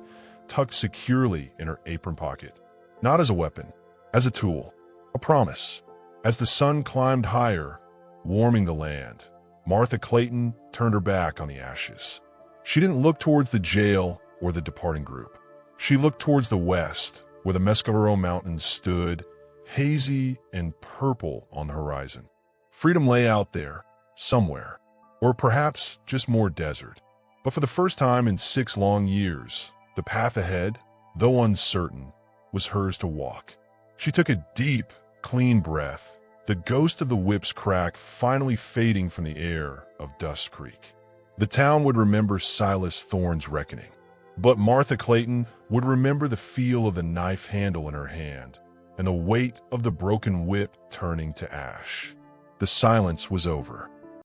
tucked securely in her apron pocket. Not as a weapon, as a tool, a promise. As the sun climbed higher, warming the land, Martha Clayton turned her back on the ashes. She didn't look towards the jail or the departing group. She looked towards the west, where the Mescalero Mountains stood, hazy and purple on the horizon. Freedom lay out there, somewhere, or perhaps just more desert. But for the first time in 6 long years, the path ahead, though uncertain, was hers to walk. She took a deep, clean breath, the ghost of the whip's crack finally fading from the air of Dustcreek. The town would remember Silas Thorne's reckoning, but Martha Clayton would remember the feel of the knife handle in her hand and the weight of the broken whip turning to ash. The silence was over.